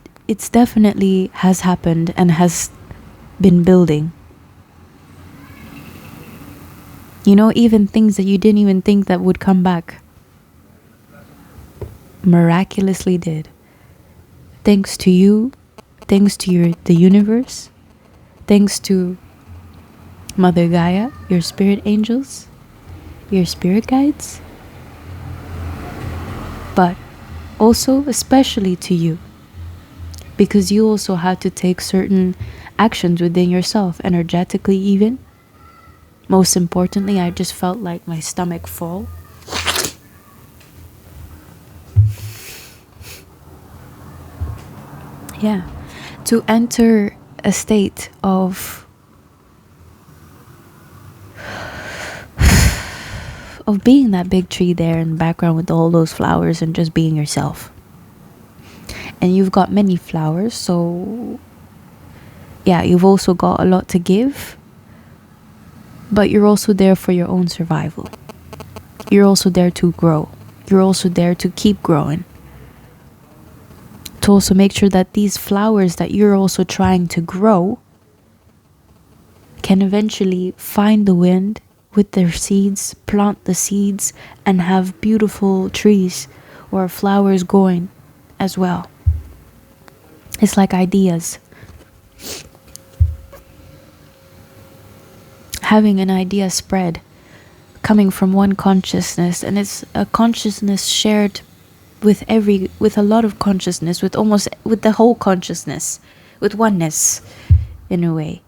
definitely has happened and has been building. You know, even things that you didn't even think that would come back miraculously did. Thanks to you, thanks to the universe, thanks to Mother Gaia, your spirit angels, your spirit guides, but also especially to you, because you also had to take certain actions within yourself, energetically even. Most importantly, I just felt like my stomach fall. Yeah, to enter a state of being that big tree there in the background with all those flowers and just being yourself. And you've got many flowers, so yeah, you've also got a lot to give, but you're also there for your own survival. You're also there to grow. You're also there to keep growing. To also make sure that these flowers that you're also trying to grow can eventually find the wind with their seeds, plant the seeds, and have beautiful trees or flowers going as well. It's like ideas. Having an idea spread, coming from one consciousness, and it's a consciousness shared with a lot of consciousness, with the whole consciousness, with oneness in a way.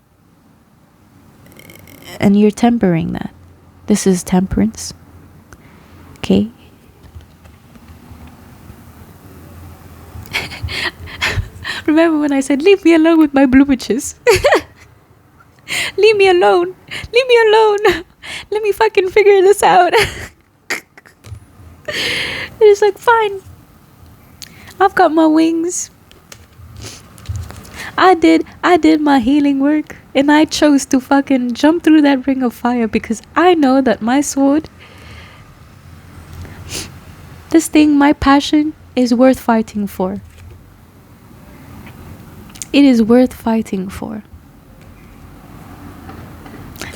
And you're tempering that. This is temperance. Okay? Remember when I said, leave me alone with my bloomages? Leave me alone. Leave me alone. Let me fucking figure this out. It's like, fine. I've got my wings. I did my healing work. And I chose to fucking jump through that ring of fire because I know that my sword, this thing, my passion, is worth fighting for. It is worth fighting for.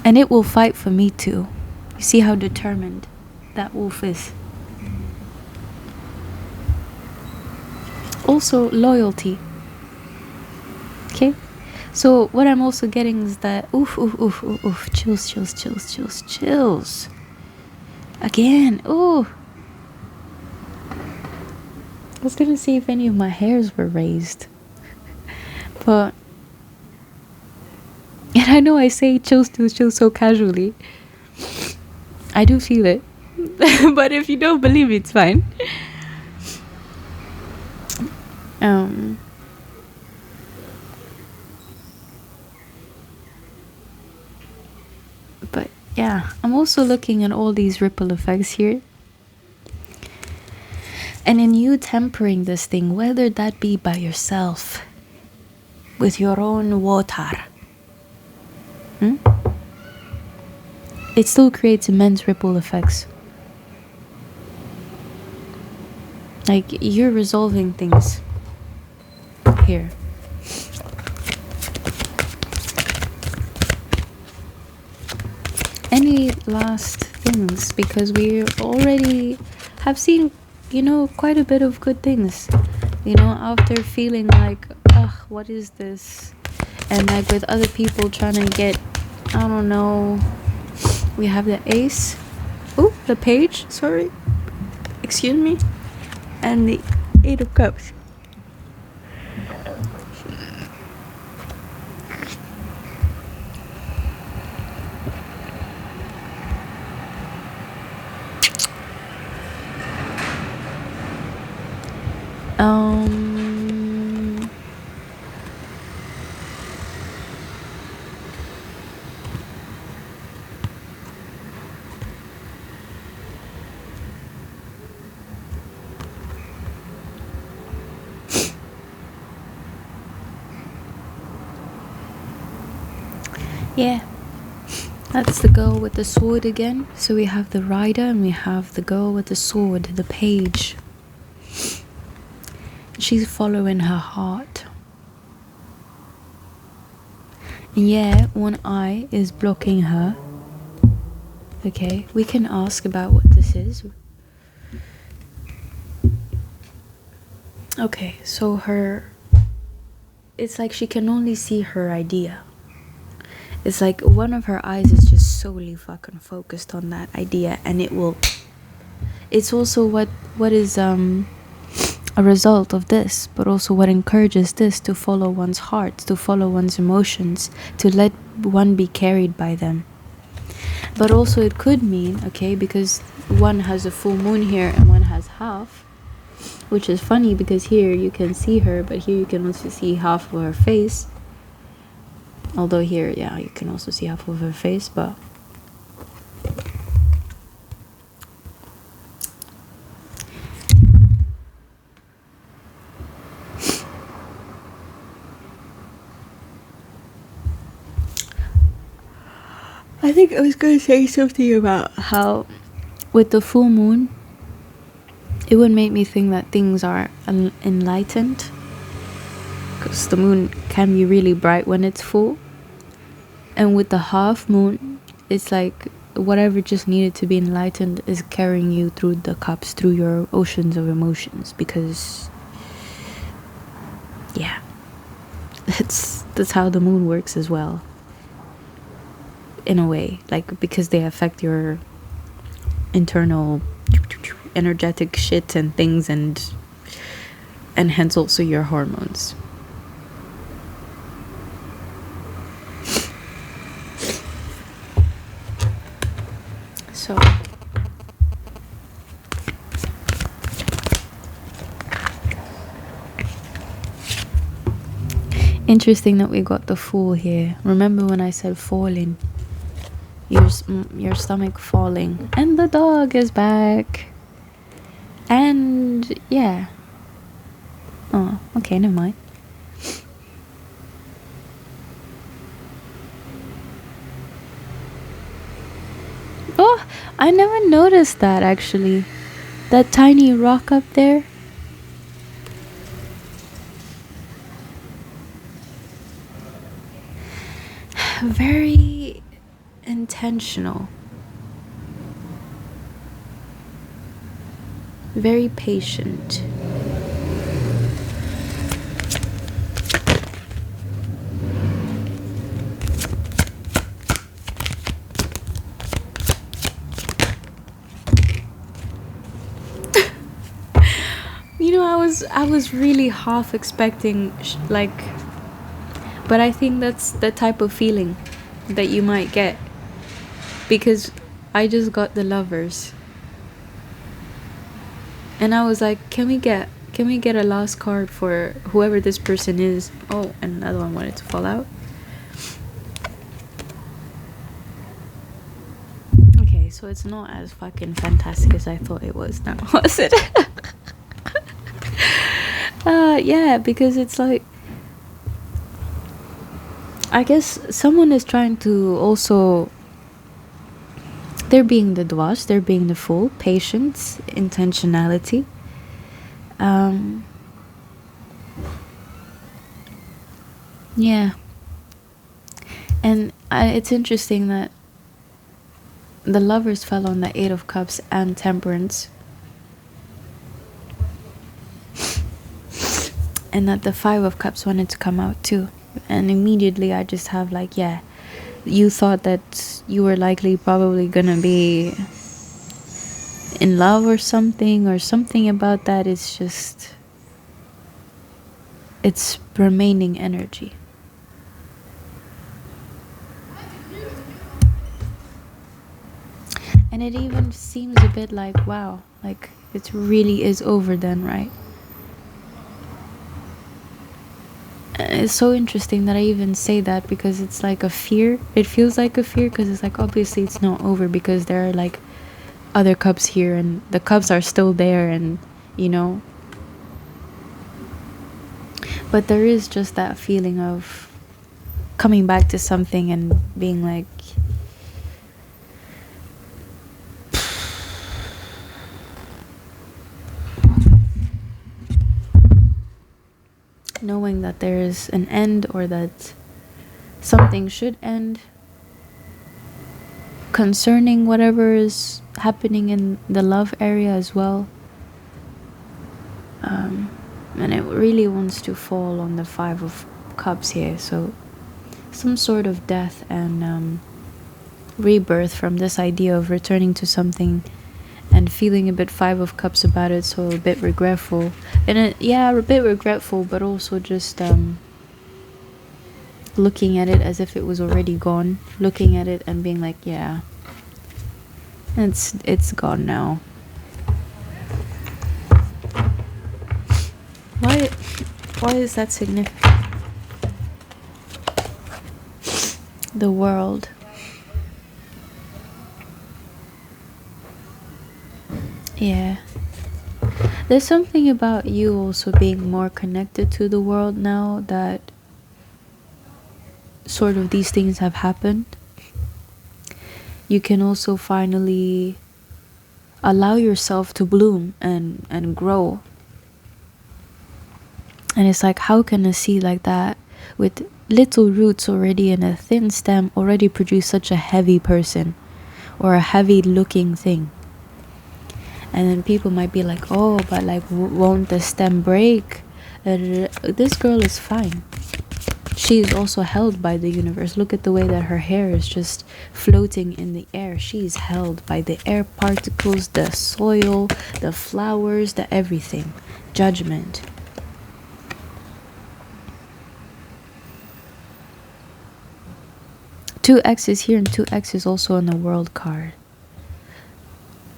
And it will fight for me too. You see how determined that wolf is. Also, loyalty. Okay? So what I'm also getting is that oof, chills. Again, ooh. I was gonna see if any of my hairs were raised. But and I know I say chills so casually. I do feel it. But if you don't believe me, it's fine. But yeah, I'm also looking at all these ripple effects here. And in you tempering this thing, whether that be by yourself, with your own water, it still creates immense ripple effects. Like, you're resolving things here. Any last things? Because we already have seen, quite a bit of good things. After feeling like, ugh, what is this? And like with other people trying to get, I don't know, we have the ace. Oh, the page, sorry. Excuse me. And the 8 of Cups. Yeah, that's the girl with the sword again. So we have the rider and we have the girl with the sword, the page. She's following her heart. And yeah, one eye is blocking her. Okay, we can ask about what this is. Okay, so it's like she can only see her idea. It's like one of her eyes is just solely fucking focused on that idea, and it's also what is a result of this, but also what encourages this to follow one's heart, to follow one's emotions, to let one be carried by them. But also it could mean, okay, because one has a full moon here and one has half, which is funny because here you can see her, but here you can also see half of her face. Although here, yeah, you can also see half of her face, but I think I was going to say something about how with the full moon, it would make me think that things are enlightened, because the moon can be really bright when it's full. And with the half moon, it's like whatever just needed to be enlightened is carrying you through the cups, through your oceans of emotions, because yeah, that's how the moon works as well, in a way, like, because they affect your internal energetic shit and things, and hence also your hormones. So interesting that we got the Fool here. Remember when I said falling? Your stomach falling. And the dog is back. And yeah. Oh, okay, never mind. Oh, I never noticed that actually. That tiny rock up there. Very intentional. Very patient. I was really half expecting like, but I think that's the type of feeling that you might get, because I just got the Lovers, and I was like, can we get a last card for whoever this person is? Oh, and another one wanted to fall out. Okay, so it's not as fucking fantastic as I thought it was now, was it? Yeah, because it's like, I guess someone is trying to also, they're being the dwash, they're being the fool, patience, intentionality. Yeah. And it's interesting that the Lovers fell on the Eight of Cups and Temperance, and that the Five of Cups wanted to come out too. And immediately I just have like, yeah, you thought that you were likely probably gonna be in love or something about that. It's just, it's remaining energy. And it even seems a bit like, wow, like it really is over then, right? It's so interesting that I even say that, because it's like a fear. It feels like a fear, because it's like, obviously it's not over, because there are like other cups here and the cups are still there, and you know, but there is just that feeling of coming back to something and being like, knowing that there is an end, or that something should end concerning whatever is happening in the love area as well. And it really wants to fall on the Five of Cups here, so some sort of death and rebirth from this idea of returning to something and feeling a bit Five of Cups about it, so a bit regretful. And a bit regretful, but also just looking at it as if it was already gone, looking at it and being like, yeah, it's gone now. Why is that significant? The World. Yeah. There's something about you also being more connected to the world now that sort of these things have happened. You can also finally allow yourself to bloom and grow. And it's like, how can a seed like that with little roots already and a thin stem already produce such a heavy person or a heavy looking thing? And then people might be like, oh, but like, won't the stem break? This girl is fine. She is also held by the universe. Look at the way that her hair is just floating in the air. She's held by the air particles, the soil, the flowers, the everything. Judgment. Two X's here and two X's also on the World card.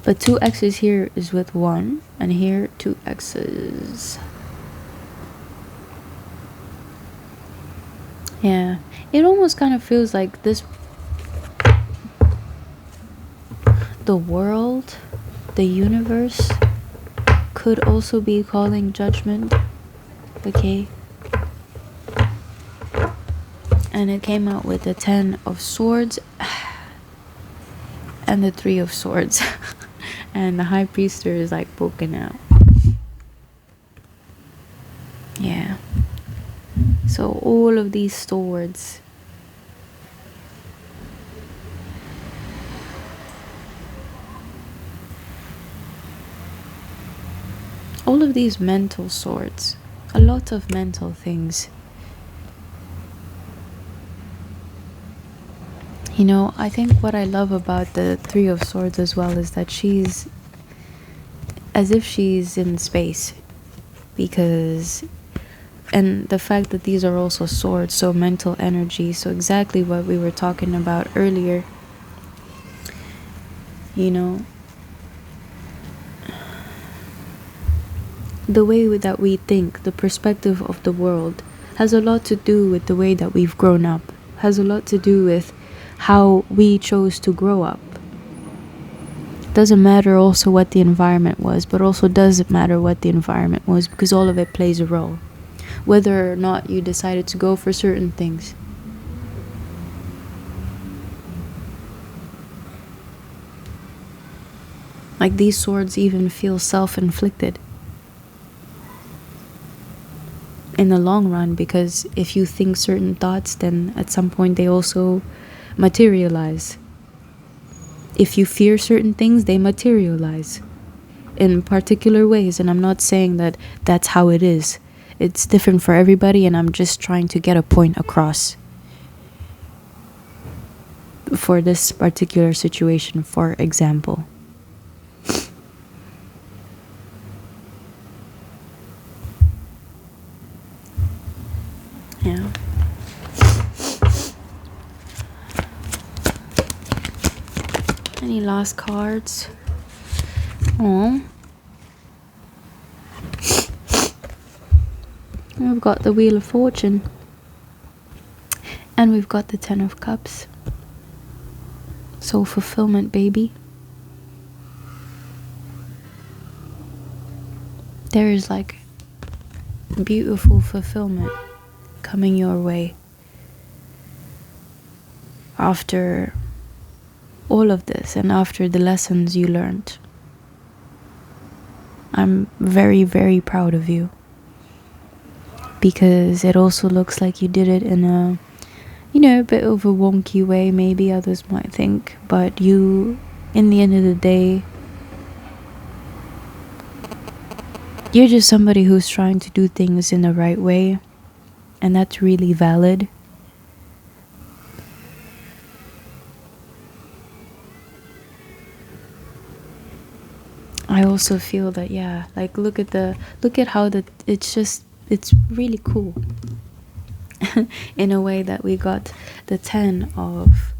But two X's here is with one, and here two X's. Yeah, it almost kind of feels like this, the world, the universe could also be calling judgment. Okay. And it came out with the 10 of Swords and the 3 of Swords. And the High Priester is like poking out. Yeah. So all of these swords. All of these mental swords. A lot of mental things. You know, I think what I love about the 3 of Swords as well is that she's as if she's in space. because, and the fact that these are also swords, so mental energy, so exactly what we were talking about earlier, you know, the way that we think, the perspective of the world has a lot to do with the way that we've grown up, has a lot to do with how we chose to grow up. Doesn't matter also what the environment was, but also doesn't matter what the environment was, because all of it plays a role, whether or not you decided to go for certain things. Like these swords even feel self-inflicted in the long run, because if you think certain thoughts, then at some point they also materialize. If you fear certain things, they materialize in particular ways. And I'm not saying that that's how it is. It's different for everybody, and I'm just trying to get a point across for this particular situation, for example. Yeah. Any last cards? Oh. We've got the Wheel of Fortune. And we've got the Ten of Cups. So fulfillment, baby. There is like beautiful fulfillment coming your way after all of this and after the lessons you learned. I'm very, very proud of you, because it also looks like you did it in a, you know, a bit of a wonky way, maybe others might think, but you, in the end of the day, you're just somebody who's trying to do things in the right way, and that's really valid. I also feel that, yeah, like look at how it's really cool in a way that we got the 10 of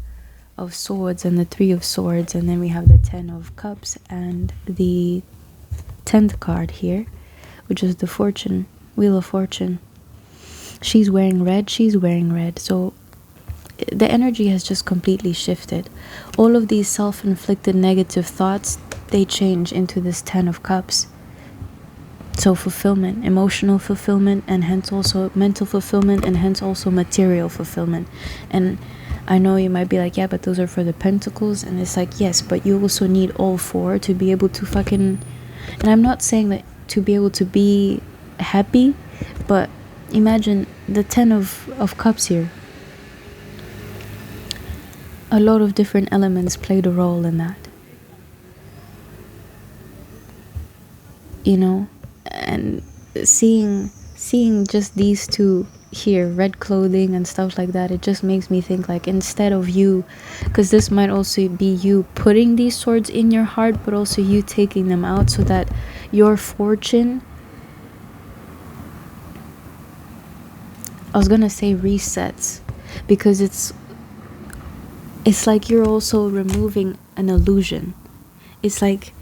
swords and the 3 of swords, and then we have the 10 of cups and the 10th card here, which is the fortune, Wheel of Fortune. She's wearing red, so the energy has just completely shifted. All of these self-inflicted negative thoughts, they change into this 10 of cups. So fulfillment, emotional fulfillment, and hence also mental fulfillment, and hence also material fulfillment. And I know you might be like, yeah, but those are for the pentacles. And it's like, yes, but you also need all 4 to be able to fucking, and I'm not saying that to be able to be happy, but imagine the 10 of cups here. A lot of different elements played a role in that, you know. And seeing just these 2 here, red clothing and stuff like that, it just makes me think, like, instead of you, because this might also be you putting these swords in your heart, but also you taking them out, so that your fortune, I was gonna say resets, because it's like you're also removing an illusion. It's like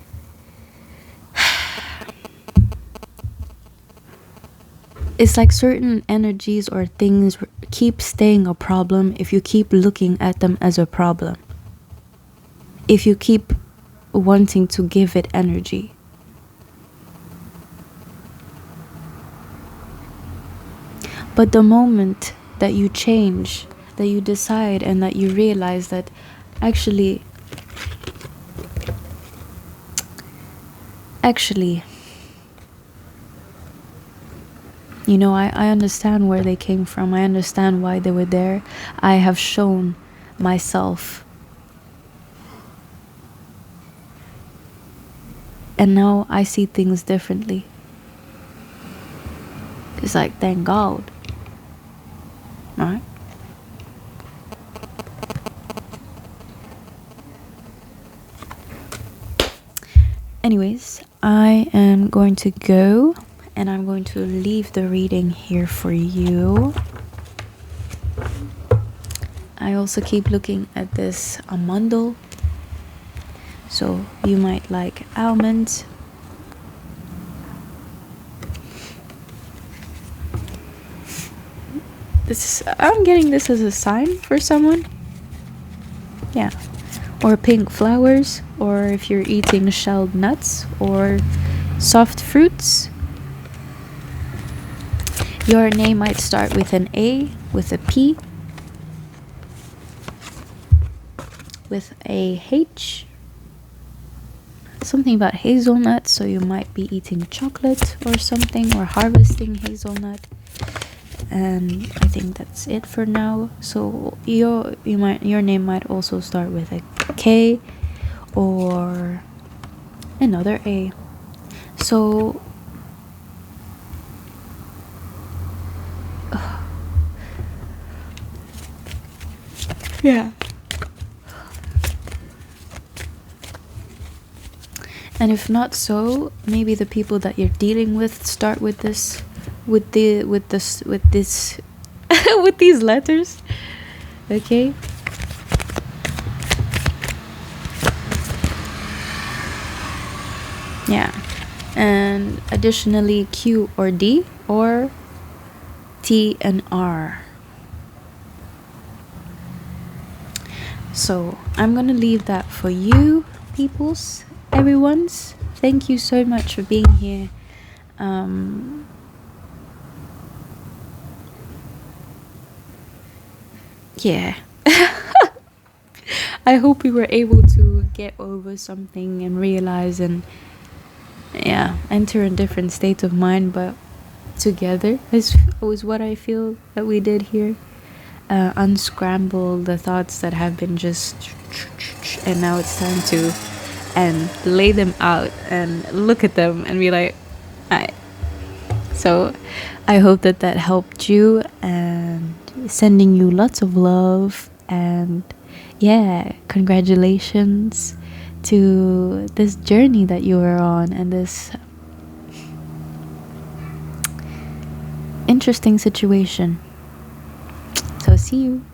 certain energies or things keep staying a problem if you keep looking at them as a problem, if you keep wanting to give it energy. But the moment that you change, that you decide, and that you realize that actually, you know, I understand where they came from. I understand why they were there. I have shown myself. And now I see things differently. It's like, thank God. Right? Anyways, I am going to go and I'm going to leave the reading here for you. I also keep looking at this amandel, so you might like almonds. I'm getting this as a sign for someone. Yeah. Or pink flowers, or if you're eating shelled nuts or soft fruits. Your name might start with an A, with a P, with a H. Something about hazelnuts, so you might be eating chocolate or something, or harvesting hazelnut. And I think that's it for now. So your name might also start with a K or another A. So yeah. And if not so, maybe the people that you're dealing with start with this, with this with these letters. Okay? Yeah. And additionally, Q or D, or T and R. So I'm gonna leave that for you, peoples, everyone's. Thank you so much for being here. Yeah. I hope we were able to get over something and realize and enter a different state of mind, but together is what I feel that we did here. Unscramble the thoughts that have been just, and now it's time to lay them out and look at them and be like, so I hope that helped you, and sending you lots of love, and congratulations to this journey that you are on, and this interesting situation. So see you.